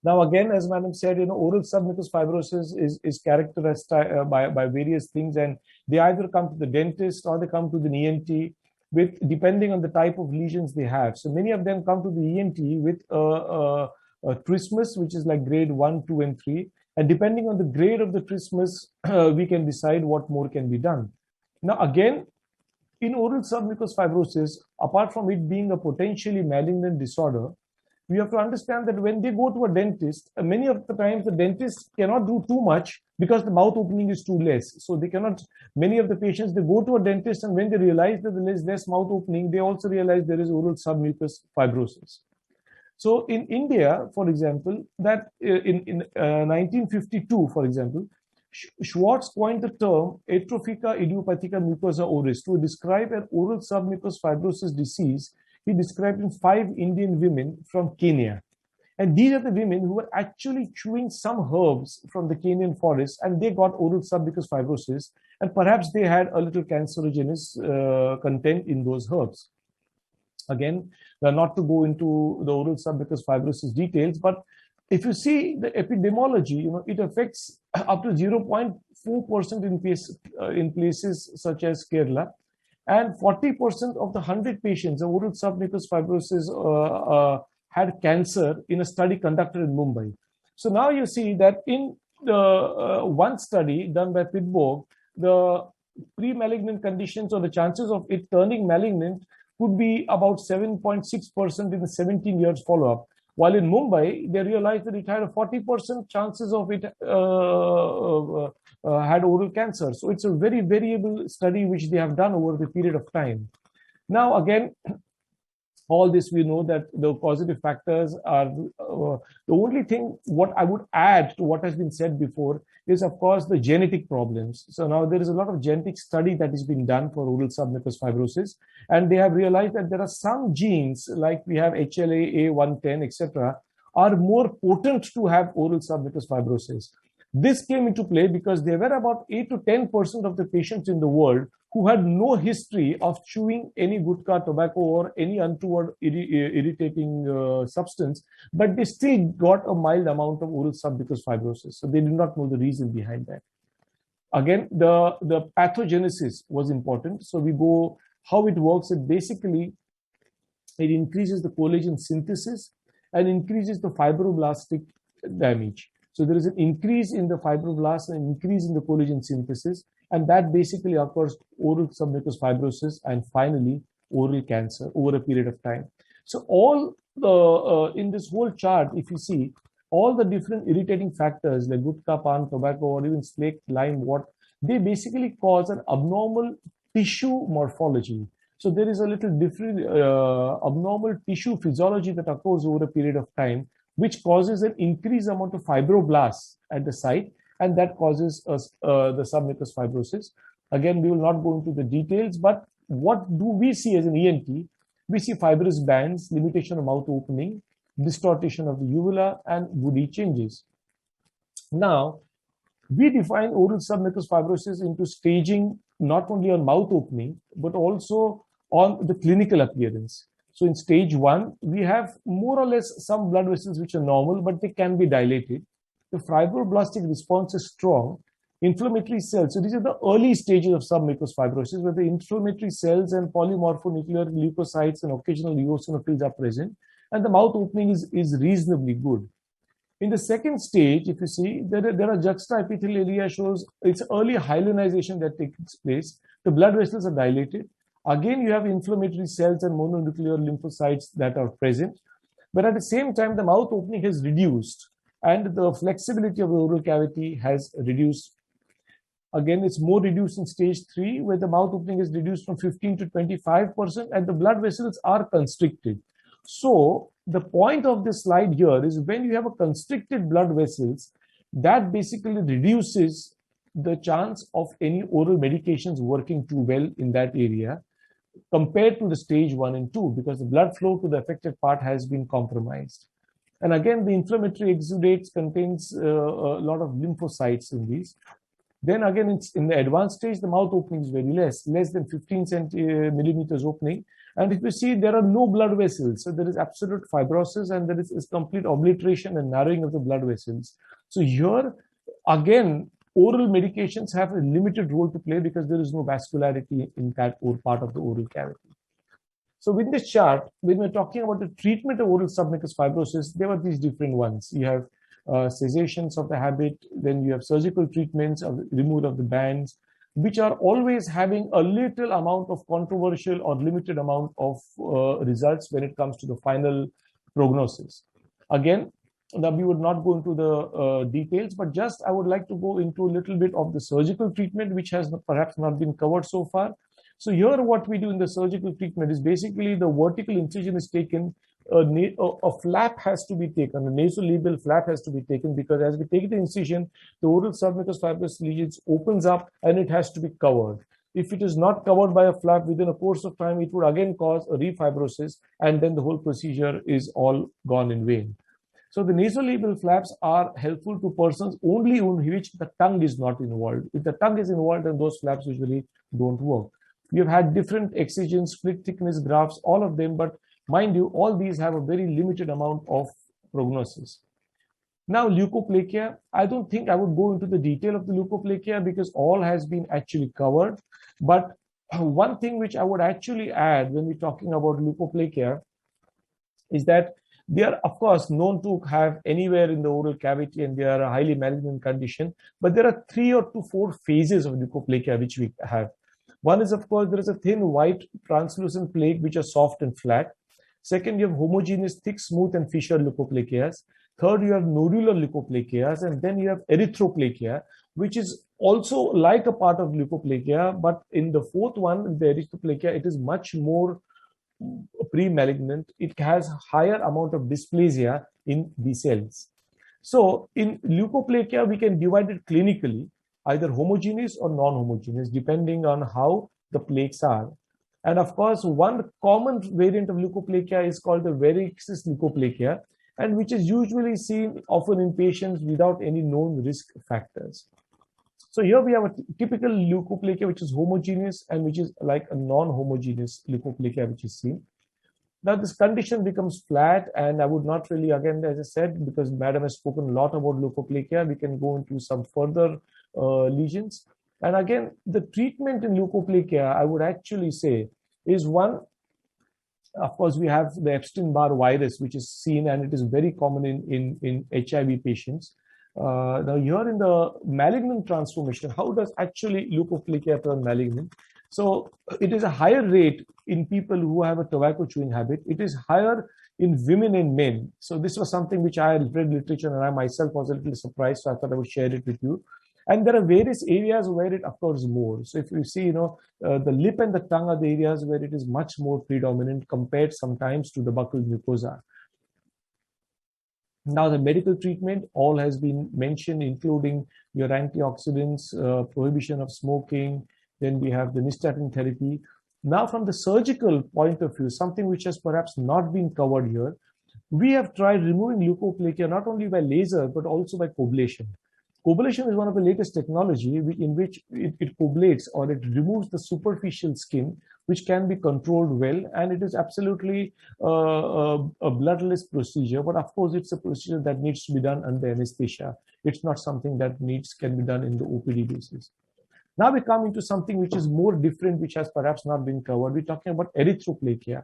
Now, again, as Madam said, oral submucous fibrosis is characterized by various things, and they either come to the dentist or they come to the ENT, depending on the type of lesions they have. So many of them come to the ENT with a trismus, which is like grade 1, 2, and 3. And depending on the grade of the trismus, we can decide what more can be done. Now, again, in oral submucous fibrosis, apart from it being a potentially malignant disorder, we have to understand that when they go to a dentist, many of the times the dentist cannot do too much because the mouth opening is too less. So they cannot, many of the patients, they go to a dentist, and when they realize that there is less mouth opening, they also realize there is oral submucous fibrosis. So in India, for example, that in 1952, for example, Schwartz coined the term atrophica idiopathica mucosa oris to describe an oral submucous fibrosis disease. He described in 5 Indian women from Kenya. And these are the women who were actually chewing some herbs from the Kenyan forest, and they got oral submucous fibrosis, and perhaps they had a little cancerogenous content in those herbs. Again, not to go into the oral submucous fibrosis details, but if you see the epidemiology, it affects up to 0.4% in places such as Kerala, and 40% of the 100 patients of oral submucous fibrosis had cancer in a study conducted in Mumbai. So now you see that in the one study done by Pittsburgh, the pre-malignant conditions or the chances of it turning malignant could be about 7.6% in the 17 years follow-up. While in Mumbai, they realized that it had a 40% chances of it had oral cancer. So it's a very variable study which they have done over the period of time. Now, again, all this we know that the causative factors are the only thing what I would add to what has been said before is, of course, the genetic problems. So now there is a lot of genetic study that has been done for oral submucous fibrosis, and they have realized that there are some genes like we have HLA, A110, etc., are more potent to have oral submucous fibrosis. This came into play because there were about 8 to 10% of the patients in the world who had no history of chewing any gutka, tobacco, or any untoward irritating substance, but they still got a mild amount of oral submucous fibrosis. So they did not know the reason behind that. Again, the pathogenesis was important. So we go, how it works, it basically, it increases the collagen synthesis and increases the fibroblastic damage. So there is an increase in the fibroblasts and increase in the collagen synthesis, and that basically occurs oral submucous fibrosis and finally oral cancer over a period of time. So all the in this whole chart, if you see all the different irritating factors like gutka, pan, tobacco, or even slake, lime, what they basically cause an abnormal tissue morphology. So there is a little different abnormal tissue physiology that occurs over a period of time, which causes an increased amount of fibroblasts at the site, and that causes the submucous fibrosis. Again, we will not go into the details, but what do we see as an ENT? We see fibrous bands, limitation of mouth opening, distortion of the uvula, and woody changes. Now, we define oral submucous fibrosis into staging not only on mouth opening, but also on the clinical appearance. So in stage 1, we have more or less some blood vessels which are normal, but they can be dilated. The fibroblastic response is strong. Inflammatory cells, so these are the early stages of submucous fibrosis, where the inflammatory cells and polymorphonuclear leukocytes and occasional eosinophils are present, and the mouth opening is reasonably good. In the second stage, if you see, there are juxtaepithelial area shows it's early hyalinization that takes place. The blood vessels are dilated. Again, you have inflammatory cells and mononuclear lymphocytes that are present. But at the same time, the mouth opening has reduced and the flexibility of the oral cavity has reduced. Again, it's more reduced in stage 3, where the mouth opening is reduced from 15 to 25%, and the blood vessels are constricted. So the point of this slide here is when you have a constricted blood vessels, that basically reduces the chance of any oral medications working too well in that area compared to the stage 1 and 2, because the blood flow to the affected part has been compromised. And again, the inflammatory exudates contains a lot of lymphocytes in these. Then again, it's in the advanced stage, the mouth opening is very less than 15 millimeters opening. And if you see, there are no blood vessels. So there is absolute fibrosis and there is complete obliteration and narrowing of the blood vessels. So here, again, oral medications have a limited role to play because there is no vascularity in that part of the oral cavity. So with this chart, when we're talking about the treatment of oral submucous fibrosis, there were these different ones. You have cessations of the habit, then you have surgical treatments of removal of the bands, which are always having a little amount of controversial or limited amount of results when it comes to the final prognosis. Again, now we would not go into the details, but just I would like to go into a little bit of the surgical treatment, which has perhaps not been covered so far. So here what we do in the surgical treatment is basically the vertical incision is taken, a flap has to be taken, a nasolabial flap has to be taken, because as we take the incision, the oral submucous fibrous lesions opens up and it has to be covered. If it is not covered by a flap within a course of time, it would again cause a refibrosis, and then the whole procedure is all gone in vain. So the nasolabial flaps are helpful to persons only in which the tongue is not involved. If the tongue is involved, then those flaps usually don't work. We have had different excisions, split thickness grafts, all of them, but mind you, all these have a very limited amount of prognosis. Now, leukoplakia, I don't think I would go into the detail of the leukoplakia because all has been actually covered. But one thing which I would actually add when we're talking about leukoplakia is that they are, of course, known to have anywhere in the oral cavity and they are a highly malignant condition. But there are 3 or 4 phases of leukoplakia which we have. One is, of course, there is a thin white translucent plaque which are soft and flat. Second, you have homogeneous, thick, smooth, and fissured leukoplakias. Third, you have nodular leukoplakias. And then you have erythroplakia, which is also like a part of leukoplakia. But in the fourth one, the erythroplakia, it is much more pre-malignant. It has higher amount of dysplasia in the cells. So in leukoplakia, we can divide it clinically, either homogeneous or non-homogeneous, depending on how the plaques are. And of course, one common variant of leukoplakia is called the varices leukoplakia, and which is usually seen often in patients without any known risk factors. So here we have a typical leukoplakia, which is homogeneous and which is like a non-homogeneous leukoplakia, which is seen. Now this condition becomes flat, and I would not really, again, as I said, because Madam has spoken a lot about leukoplakia, we can go into some further lesions. And again, the treatment in leukoplakia, I would actually say, is one, of course, we have the Epstein-Barr virus, which is seen, and it is very common in HIV patients. Now here in the malignant transformation, how does actually leukoplakia turn malignant? So it is a higher rate in people who have a tobacco chewing habit. It is higher in women and men. So this was something which I had read literature and I myself was a little surprised. So I thought I would share it with you. And there are various areas where it occurs more. So if you see, the lip and the tongue are the areas where it is much more predominant compared sometimes to the buccal mucosa. Now the medical treatment, all has been mentioned, including your antioxidants, prohibition of smoking. Then we have the nystatin therapy. Now from the surgical point of view, something which has perhaps not been covered here, we have tried removing leukoplakia not only by laser, but also by coblation. Cobblation is one of the latest technology in which it cobblates or it removes the superficial skin, which can be controlled well, and it is absolutely a bloodless procedure. But of course, it's a procedure that needs to be done under anesthesia. It's not something that can be done in the OPD basis. Now we come into something which is more different, which has perhaps not been covered. We're talking about erythroplakia.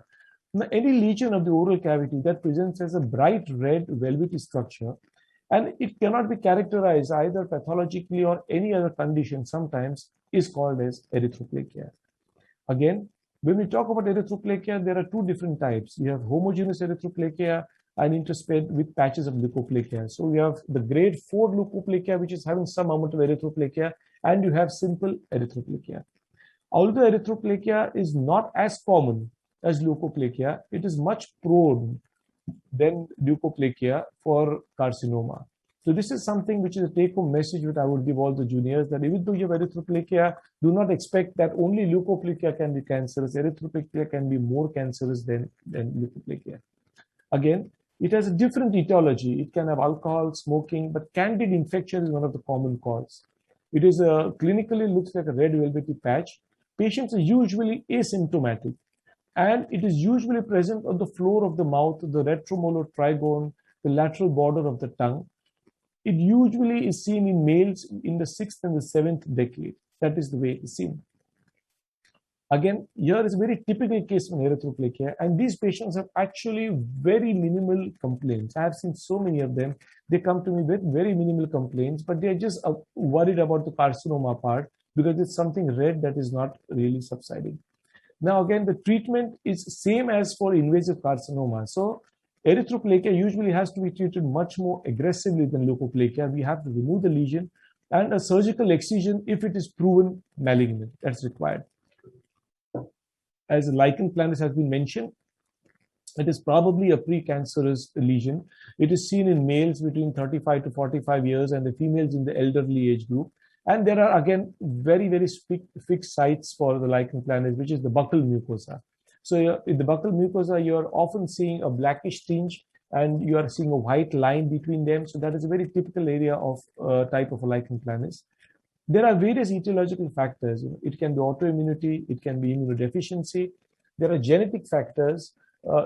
Now, any lesion of the oral cavity that presents as a bright red velvety structure, and it cannot be characterized either pathologically or any other condition, sometimes is called as erythroplakia. Again, when we talk about erythroplakia, there are two different types. You have homogeneous erythroplakia and interspersed with patches of leukoplakia. So we have the grade 4 leukoplakia, which is having some amount of erythroplakia, and you have simple erythroplakia. Although erythroplakia is not as common as leukoplakia, it is much prone than leukoplakia for carcinoma. So this is something which is a take-home message that I would give all the juniors, that even though you have erythroplakia, do not expect that only leukoplakia can be cancerous. Erythroplakia can be more cancerous than leukoplakia. Again, it has a different etiology. It can have alcohol, smoking, but candid infection is one of the common causes. It is clinically looks like a red velvety patch. Patients are usually asymptomatic, and it is usually present on the floor of the mouth, the retromolar trigone, the lateral border of the tongue. It usually is seen in males in the 6th and the 7th decade. That is the way it is seen. Again, here is a very typical case of erythroplakia, and these patients have actually very minimal complaints. I have seen so many of them. They come to me with very minimal complaints, but they are just worried about the carcinoma part because it's something red that is not really subsiding. Now, again, the treatment is same as for invasive carcinoma. So erythroplakia usually has to be treated much more aggressively than leukoplakia. We have to remove the lesion and a surgical excision if it is proven malignant. That's required. As lichen planus has been mentioned, it is probably a precancerous lesion. It is seen in males between 35 to 45 years and the females in the elderly age group. And there are, again, very, very fixed sites for the lichen planus, which is the buccal mucosa. So in the buccal mucosa, you're often seeing a blackish tinge and you are seeing a white line between them. So that is a very typical area of type of a lichen planus. There are various etiological factors. It can be autoimmunity, it can be immunodeficiency. There are genetic factors.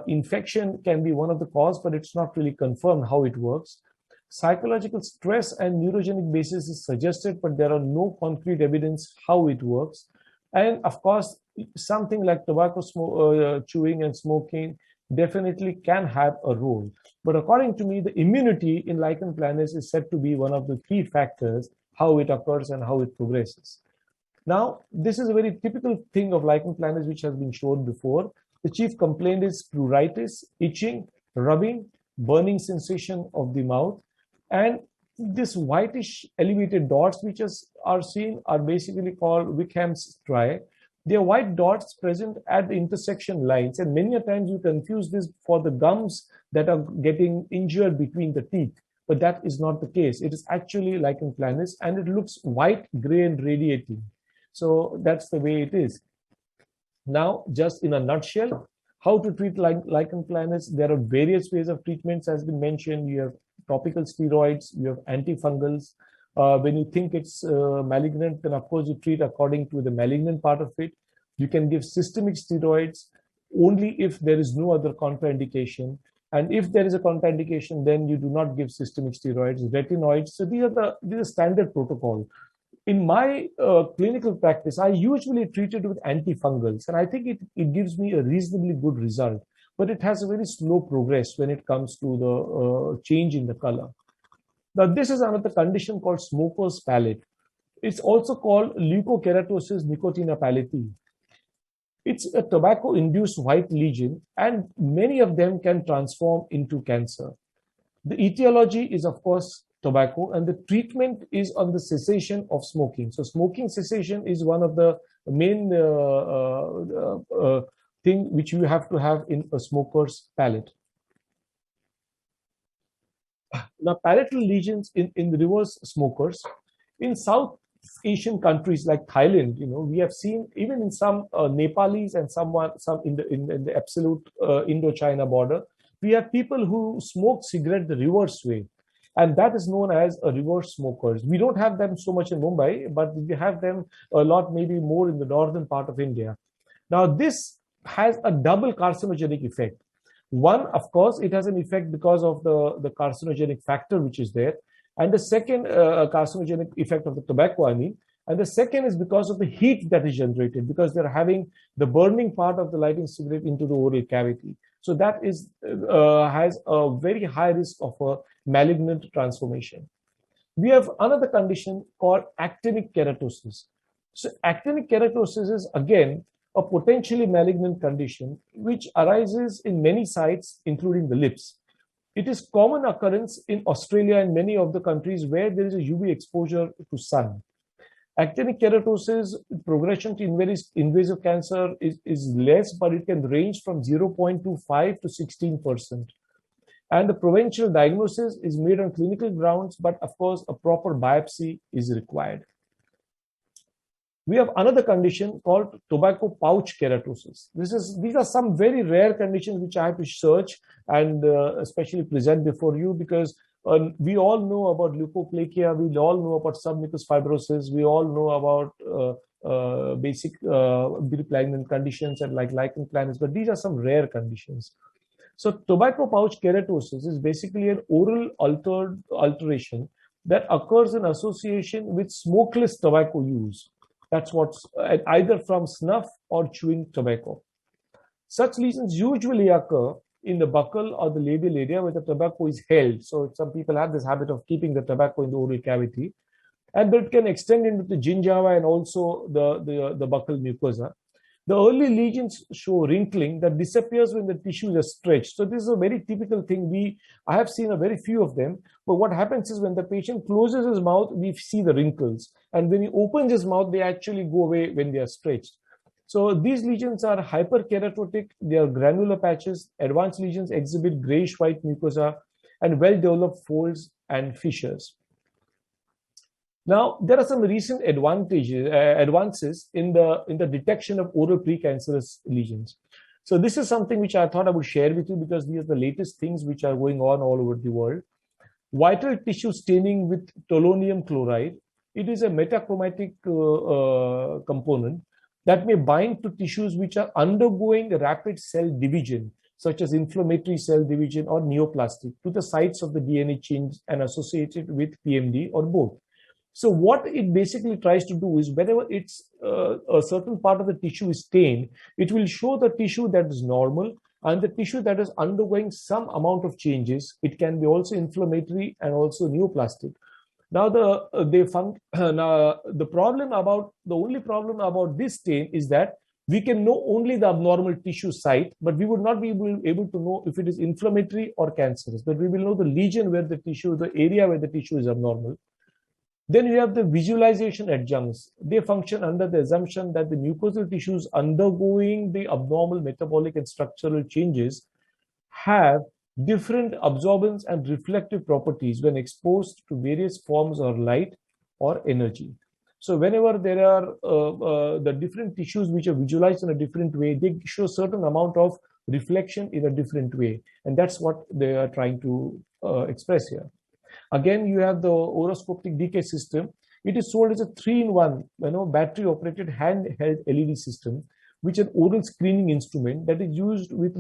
Infection can be one of the cause, but it's not really confirmed how it works. Psychological stress and neurogenic basis is suggested, but there are no concrete evidence how it works. And of course, something like tobacco chewing and smoking definitely can have a role. But according to me, the immunity in lichen planus is said to be one of the key factors how it occurs and how it progresses. Now, this is a very typical thing of lichen planus, which has been shown before. The chief complaint is pruritus, itching, rubbing, burning sensation of the mouth, and this whitish elevated dots which are seen are basically called Wickham's striae. They are white dots present at the intersection lines, and many a times you confuse this for the gums that are getting injured between the teeth. But that is not the case. It is actually lichen planus, and it looks white, gray, and radiating. So that's the way it is. Now, just in a nutshell, how to treat lichen planus? There are various ways of treatments, as been mentioned. You have topical steroids, you have antifungals. When you think it's malignant, then of course you treat according to the malignant part of it. You can give systemic steroids only if there is no other contraindication. And if there is a contraindication, then you do not give systemic steroids, retinoids. So these are the standard protocol. In my clinical practice, I usually treat it with antifungals, and I think it gives me a reasonably good result. But it has a very slow progress when it comes to the change in the color. Now, this is another condition called smoker's palate. It's also called leukokeratosis nicotina palatii. It's a tobacco-induced white lesion, and many of them can transform into cancer. The etiology is, of course, tobacco, and the treatment is on the cessation of smoking. So smoking cessation is one of the main thing which you have to have in a smoker's palate. Now, palatal lesions in the reverse smokers, in South Asian countries like Thailand, we have seen even in some Nepalis and some in the absolute Indo-China border, we have people who smoke cigarette the reverse way. And that is known as a reverse smokers. We don't have them so much in Mumbai, but we have them a lot, maybe more in the northern part of India. Now, this has a double carcinogenic effect. One, of course, it has an effect because of the carcinogenic factor which is there. And the second carcinogenic effect of the tobacco, I mean, and the second is because of the heat that is generated, because they're having the burning part of the lighting cigarette into the oral cavity. So that is has a very high risk of a malignant transformation. We have another condition called actinic keratosis. So actinic keratosis is again a potentially malignant condition which arises in many sites, including the lips. It is common occurrence in Australia and many of the countries where there is a UV exposure to sun. Actinic keratosis progression to invasive cancer is less, but it can range from 0.25 to 16%. And the provincial diagnosis is made on clinical grounds, but of course, a proper biopsy is required. We have another condition called tobacco pouch keratosis. These are some very rare conditions which I have to search and especially present before you, because we all know about leukoplakia, we all know about submucous fibrosis, we all know about basic pregnant conditions and like lichen planus, but these are some rare conditions. So tobacco pouch keratosis is basically an oral alteration that occurs in association with smokeless tobacco use. That's what's either from snuff or chewing tobacco. Such lesions usually occur in the buccal or the labial area where the tobacco is held. So some people have this habit of keeping the tobacco in the oral cavity, and that can extend into the gingiva and also the buccal mucosa. The early lesions show wrinkling that disappears when the tissues are stretched. So this is a very typical thing. I have seen a very few of them, but what happens is when the patient closes his mouth, we see the wrinkles. And when he opens his mouth, they actually go away when they are stretched. So these lesions are hyperkeratotic, they are granular patches. Advanced lesions exhibit grayish-white mucosa and well-developed folds and fissures. Now, there are some recent advances in the detection of oral precancerous lesions. So this is something which I thought I would share with you because these are the latest things which are going on all over the world. Vital tissue staining with toluene chloride. It is a metachromatic component that may bind to tissues which are undergoing rapid cell division, such as inflammatory cell division or neoplastic, to the sites of the DNA change and associated with PMD or both. So what it basically tries to do is whenever it's a certain part of the tissue is stained, it will show the tissue that is normal and the tissue that is undergoing some amount of changes. It can be also inflammatory and also neoplastic. Now the only problem about this stain is that we can know only the abnormal tissue site, but we would not be able to know if it is inflammatory or cancerous. But we will know the lesion where the area where the tissue is abnormal. Then you have the visualization adjuncts. They function under the assumption that the mucosal tissues undergoing the abnormal metabolic and structural changes have different absorbance and reflective properties when exposed to various forms of light or energy. So whenever there are the different tissues which are visualized in a different way, they show certain amount of reflection in a different way. And that's what they are trying to express here. Again, you have the oroscopic decay system. It is sold as a 3-in-1, battery-operated handheld LED system, which is an oral screening instrument that is used with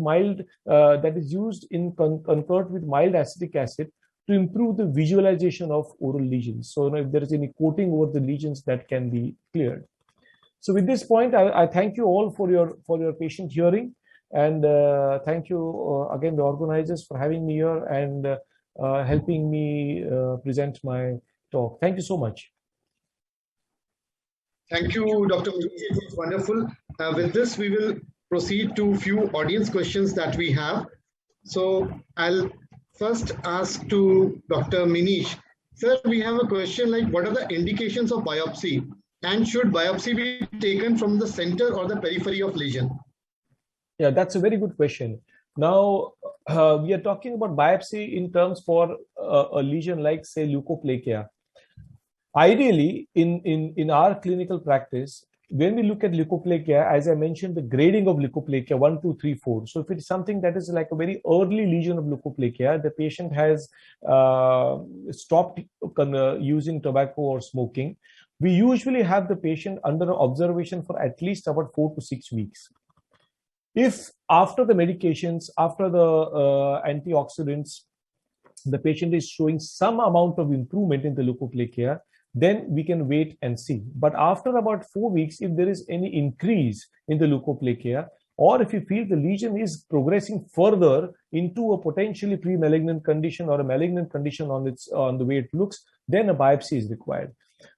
concurred with mild acetic acid to improve the visualization of oral lesions. So if there is any coating over the lesions, that can be cleared. So with this point, I thank you all for your patient hearing, and thank you again the organizers for having me here and helping me present my talk. Thank you so much. Thank you, Dr. It was wonderful. With this, we will proceed to a few audience questions that we have. So I'll first ask to Dr. Minish. Sir, we have a question like, what are the indications of biopsy? And should biopsy be taken from the center or the periphery of lesion? Yeah, that's a very good question. Now, we are talking about biopsy in terms for a lesion like, say, leukoplakia. Ideally, in our clinical practice, when we look at leukoplakia, as I mentioned, the grading of leukoplakia 1, 2, 3, 4. So if it's something that is like a very early lesion of leukoplakia, the patient has stopped using tobacco or smoking, we usually have the patient under observation for at least about 4 to 6 weeks. If after the medications, after the antioxidants, the patient is showing some amount of improvement in the leukoplakia, then we can wait and see. But after about 4 weeks, if there is any increase in the leukoplakia, or if you feel the lesion is progressing further into a potentially pre-malignant condition or a malignant condition on the way it looks, then a biopsy is required.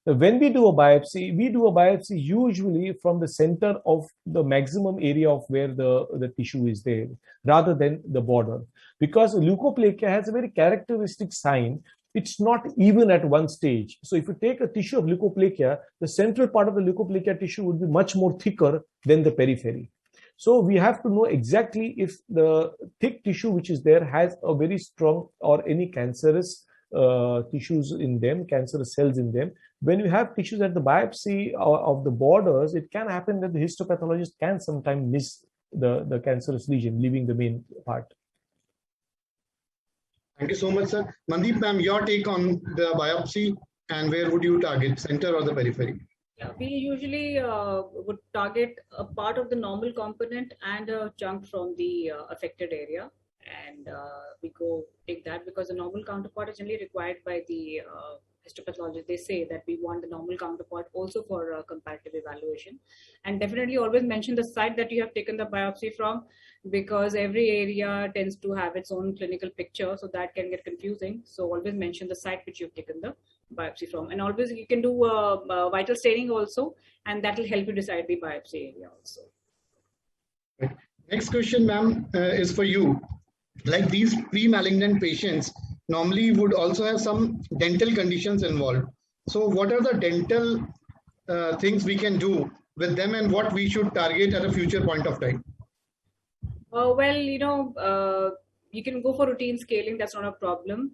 When we do a biopsy usually from the center of the maximum area of where the tissue is there, rather than the border. Because leukoplakia has a very characteristic sign. It's not even at one stage. So if you take a tissue of leukoplakia, the central part of the leukoplakia tissue would be much more thicker than the periphery. So we have to know exactly if the thick tissue which is there has a very strong or any cancerous tissues in them, cancerous cells in them. When you have tissues at the biopsy of the borders, it can happen that the histopathologist can sometimes miss the cancerous lesion, leaving the main part. Thank you so much, sir. Mandeep ma'am, your take on the biopsy and where would you target, center or the periphery? Yeah, we usually would target a part of the normal component and a chunk from the affected area. And we go take that because the normal counterpart is generally required by the histopathologist. They say that we want the normal counterpart also for comparative evaluation. And definitely always mention the site that you have taken the biopsy from, because every area tends to have its own clinical picture, so that can get confusing. So always mention the site which you've taken the biopsy from. And always you can do vital staining also, and that will help you decide the biopsy area also. Right. Next question, ma'am, is for you. Like these pre-malignant patients normally would also have some dental conditions involved. So what are the dental things we can do with them and what we should target at a future point of time? Well, you can go for routine scaling. That's not a problem.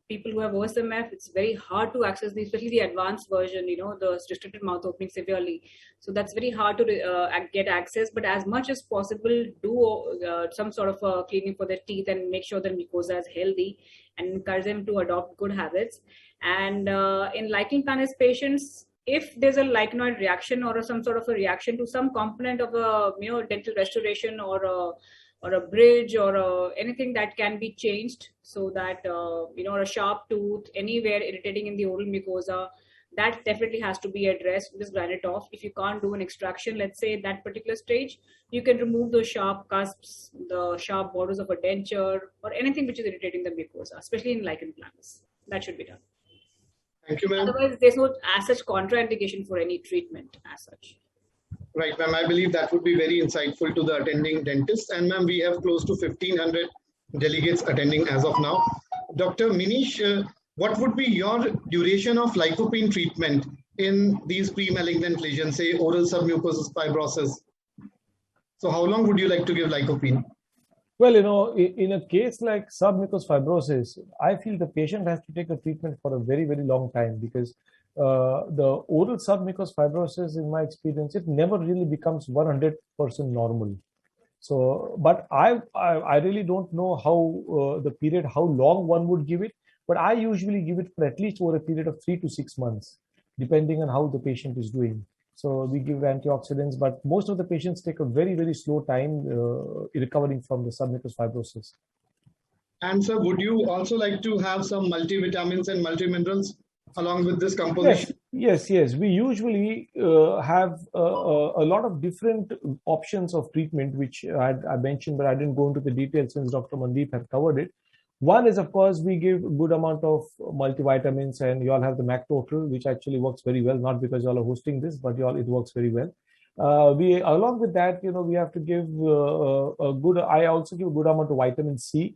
People who have OSMF, it's very hard to access these, especially the advanced version, the restricted mouth opening severely. So that's very hard to get access, but as much as possible, do some sort of cleaning for their teeth and make sure the mucosa is healthy and encourage them to adopt good habits. And in lichen planus patients, if there's a lichenoid reaction or some sort of a reaction to some component of a dental restoration or a bridge or anything that can be changed, so that a sharp tooth anywhere irritating in the oral mucosa, that definitely has to be addressed. Just grind it off. If you can't do an extraction, let's say at that particular stage, you can remove those sharp cusps, the sharp borders of a denture, or anything which is irritating the mucosa, especially in lichen planus. That should be done. Thank you, ma'am. Otherwise, there's no as such contraindication for any treatment as such. Right, ma'am. I believe that would be very insightful to the attending dentists. And ma'am, we have close to 1,500 delegates attending as of now. Dr. Minish, what would be your duration of lycopene treatment in these pre-malignant lesions, say oral submucosal fibrosis? So how long would you like to give lycopene? Well, in a case like submucous fibrosis, I feel the patient has to take a treatment for a very, very long time, because the oral submucous fibrosis, in my experience, it never really becomes 100% normal. So, but I really don't know how how long one would give it, but I usually give it for at least over a period of 3 to 6 months, depending on how the patient is doing. So we give antioxidants, but most of the patients take a very, very slow time recovering from the submucous fibrosis. And sir, would you also like to have some multivitamins and multiminerals along with this composition? Yes. We usually have a lot of different options of treatment, which I mentioned, but I didn't go into the details since Dr. Mandeep had covered it. One is, of course, we give good amount of multivitamins, and you all have the MacTotal, which actually works very well, not because you all are hosting this, but it works very well. Along with that, we have to give I also give a good amount of vitamin C,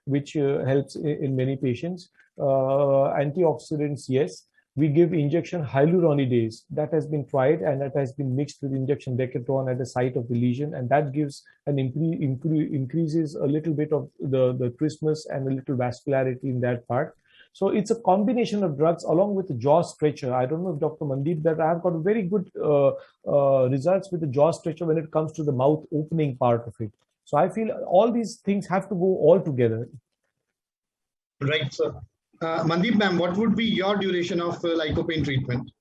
which helps in many patients. Antioxidants, yes. We give injection hyaluronidase. That has been tried, and that has been mixed with injection decathlon at the site of the lesion, and that gives an increases a little bit of the trismus and a little vascularity in that part. So it's a combination of drugs along with the jaw stretcher. I don't know if Dr. Mandeep, that I have got very good results with the jaw stretcher when it comes to the mouth opening part of it. So I feel all these things have to go all together. Right, sir. Mandeep ma'am, what would be your duration of lycopene treatment?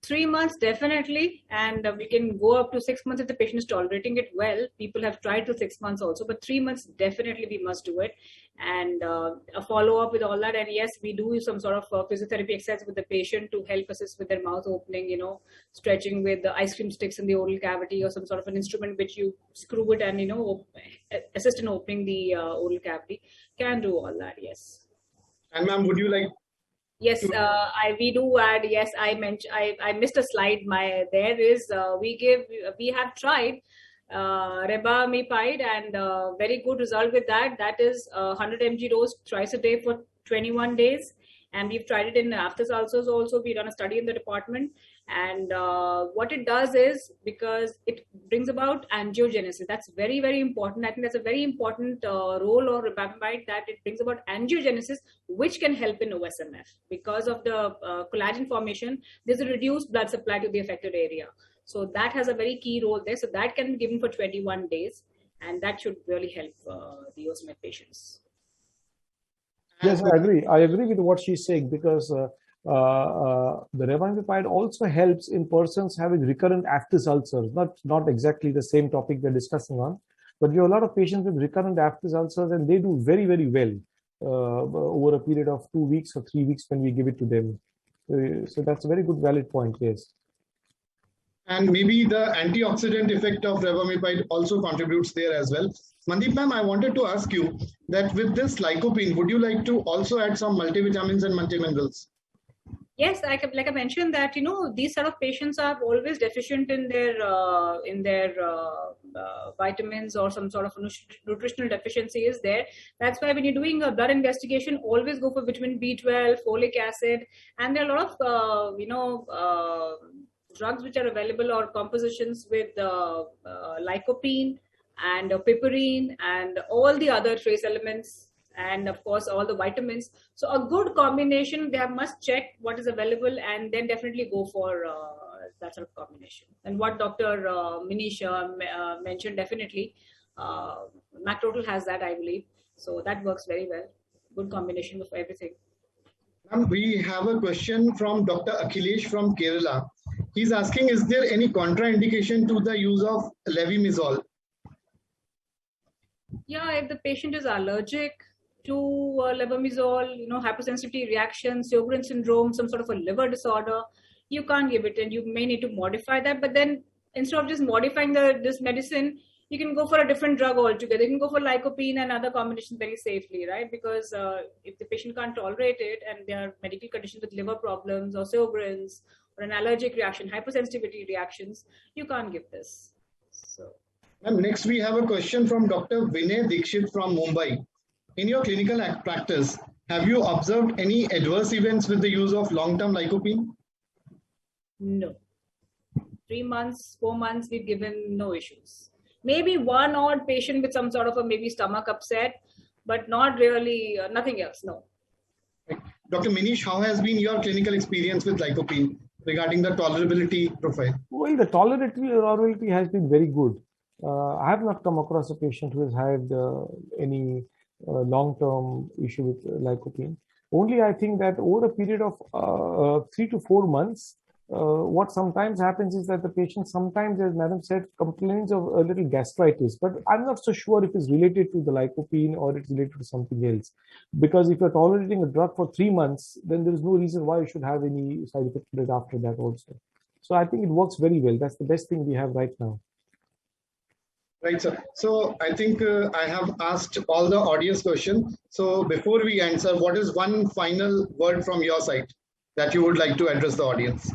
3 months definitely, and we can go up to 6 months if the patient is tolerating it well. People have tried to 6 months also, but 3 months definitely we must do it, and a follow up with all that. And yes, we do some sort of physiotherapy exercise with the patient to help assist with their mouth opening, you know, stretching with the ice cream sticks in the oral cavity or some sort of an instrument which you screw it and, you know, assist in opening the oral cavity. Can do all that, yes. And ma'am, would you like? Yes, we do add. Yes, I mentioned. I missed a slide. We have tried rebamipide and very good result with that. That is 100 mg dose twice a day for 21 days, and we've tried it in aphthous ulcers also. We done a study in the department, and what it does is, because it brings about angiogenesis. That's very, very important. I think that's a very important role of rebamipide, that it brings about angiogenesis, which can help in OSMF. Because of the collagen formation, there's a reduced blood supply to the affected area. So that has a very key role there. So that can be given for 21 days, and that should really help the OSMF patients. Yes, I agree. I agree with what she's saying, because the rebamipide also helps in persons having recurrent aphthous ulcers. Not exactly the same topic we're discussing on, but we have a lot of patients with recurrent aphthous ulcers, and they do very, very well over a period of 2 weeks or 3 weeks when we give it to them. So that's a very good, valid point. Yes. And maybe the antioxidant effect of rebamipide also contributes there as well. Mandeep ma'am, I wanted to ask you that with this lycopene, would you like to also add some multivitamins and multiminerals? Yes, like I mentioned that, you know, these sort of patients are always deficient in their vitamins, or some sort of nutritional deficiency is there. That's why when you're doing a blood investigation, always go for vitamin B12, folic acid, and there are a lot of drugs which are available, or compositions with lycopene and piperine and all the other trace elements, and of course all the vitamins. So a good combination, they must check what is available, and then definitely go for that sort of combination. And what Dr. Manish mentioned, definitely MacTotal has that, I believe. So that works very well. Good combination of everything. We have a question from Dr. Akhilesh from Kerala. He's asking, is there any contraindication to the use of levimizole? Yeah, if the patient is allergic to levimizole, you know, hypersensitivity reactions, Sjogren syndrome, some sort of a liver disorder, you can't give it, and you may need to modify that. But then instead of just modifying this medicine, you can go for a different drug altogether. You can go for lycopene and other combinations very safely, right? Because if the patient can't tolerate it, and there are medical conditions with liver problems or Sjogren's or an allergic reaction, hypersensitivity reactions, you can't give this. So. And next we have a question from Dr. Vinay Dikshit from Mumbai. In your clinical practice, have you observed any adverse events with the use of long-term lycopene? No. 3 months, 4 months, we've given no issues. Maybe one odd patient with some sort of a maybe stomach upset, but not really, nothing else, no. Dr. Manish, how has been your clinical experience with lycopene regarding the tolerability profile? Well, the tolerability has been very good. I have not come across a patient who has had any long-term issue with lycopene. Only I think that over a period of 3 to 4 months, what sometimes happens is that the patient sometimes, as Madam said, complains of a little gastritis, but I'm not so sure if it's related to the lycopene or it's related to something else. Because if you're tolerating a drug for 3 months, then there is no reason why you should have any side effect with it after that also. So I think it works very well. That's the best thing we have right now. Right, sir. So I think I have asked all the audience questions. So before we answer, what is one final word from your side that you would like to address the audience?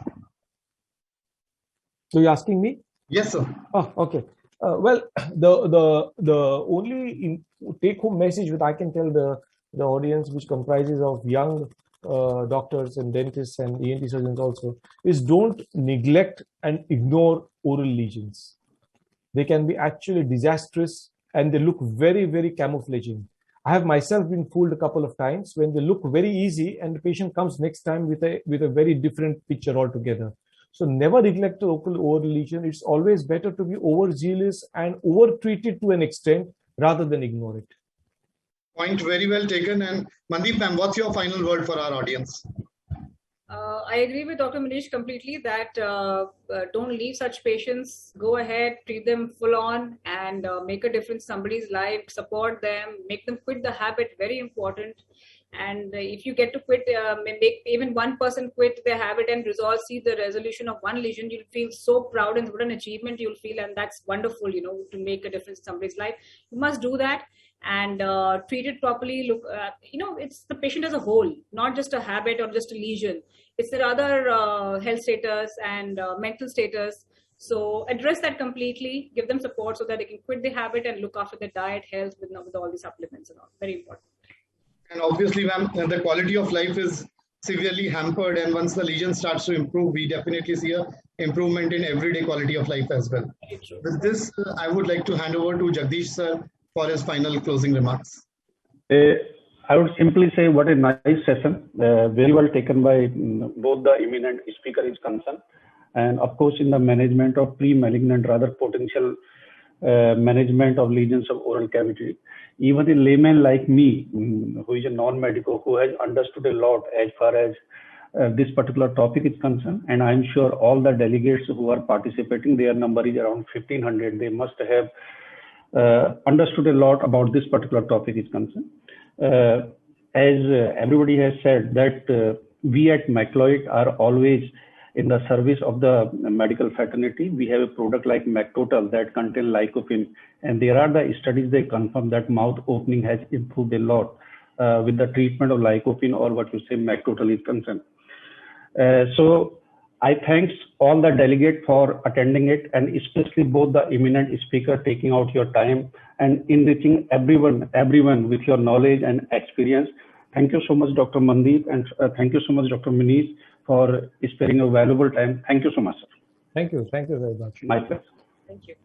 So you're asking me? Yes, sir. Oh, okay. Well, the only take-home message that I can tell the audience, which comprises of young doctors and dentists and ENT surgeons also, is don't neglect and ignore oral lesions. They can be actually disastrous, and they look very, very camouflaging. I have myself been fooled a couple of times when they look very easy and the patient comes next time with a very different picture altogether. So never neglect the local oral lesion. It's always better to be overzealous and over-treated to an extent rather than ignore it. Point very well taken. And Mandeep ma'am, what's your final word for our audience? I agree with Dr. Manish completely that don't leave such patients. Go ahead, treat them full on and make a difference in somebody's life, support them, make them quit the habit, very important. And if you get to quit, make even one person quit their habit and see the resolution of one lesion, you'll feel so proud and what an achievement you'll feel. And that's wonderful, to make a difference in somebody's life. You must do that and treat it properly. Look, it's the patient as a whole, not just a habit or just a lesion. It's their other health status and mental status. So address that completely, give them support so that they can quit the habit and look after their diet, health with all the supplements and all. Very important. And obviously, ma'am, the quality of life is severely hampered. And once the lesion starts to improve, we definitely see an improvement in everyday quality of life as well. With this, I would like to hand over to Jagdish sir for his final closing remarks. I would simply say what a nice session, very well taken by both the eminent speaker is concerned. And of course, in the management of pre-malignant, rather potential management of lesions of oral cavity, even a layman like me, who is a non-medical, who has understood a lot as far as this particular topic is concerned. And I'm sure all the delegates who are participating, their number is around 1,500. They must have understood a lot about this particular topic is concerned. As everybody has said that we at Macleods are always in the service of the medical fraternity. We have a product like MacTotal that contains lycopene, and there are the studies they confirm that mouth opening has improved a lot with the treatment of lycopene or what you say MacTotal is concerned. So I thanks all the delegates for attending it, and especially both the eminent speaker taking out your time and enriching everyone with your knowledge and experience. Thank you so much, Dr. Mandeep, and thank you so much, Dr. Manish, for sparing your valuable time. Thank you so much, sir. Thank you. Thank you very much. My pleasure. Thank you.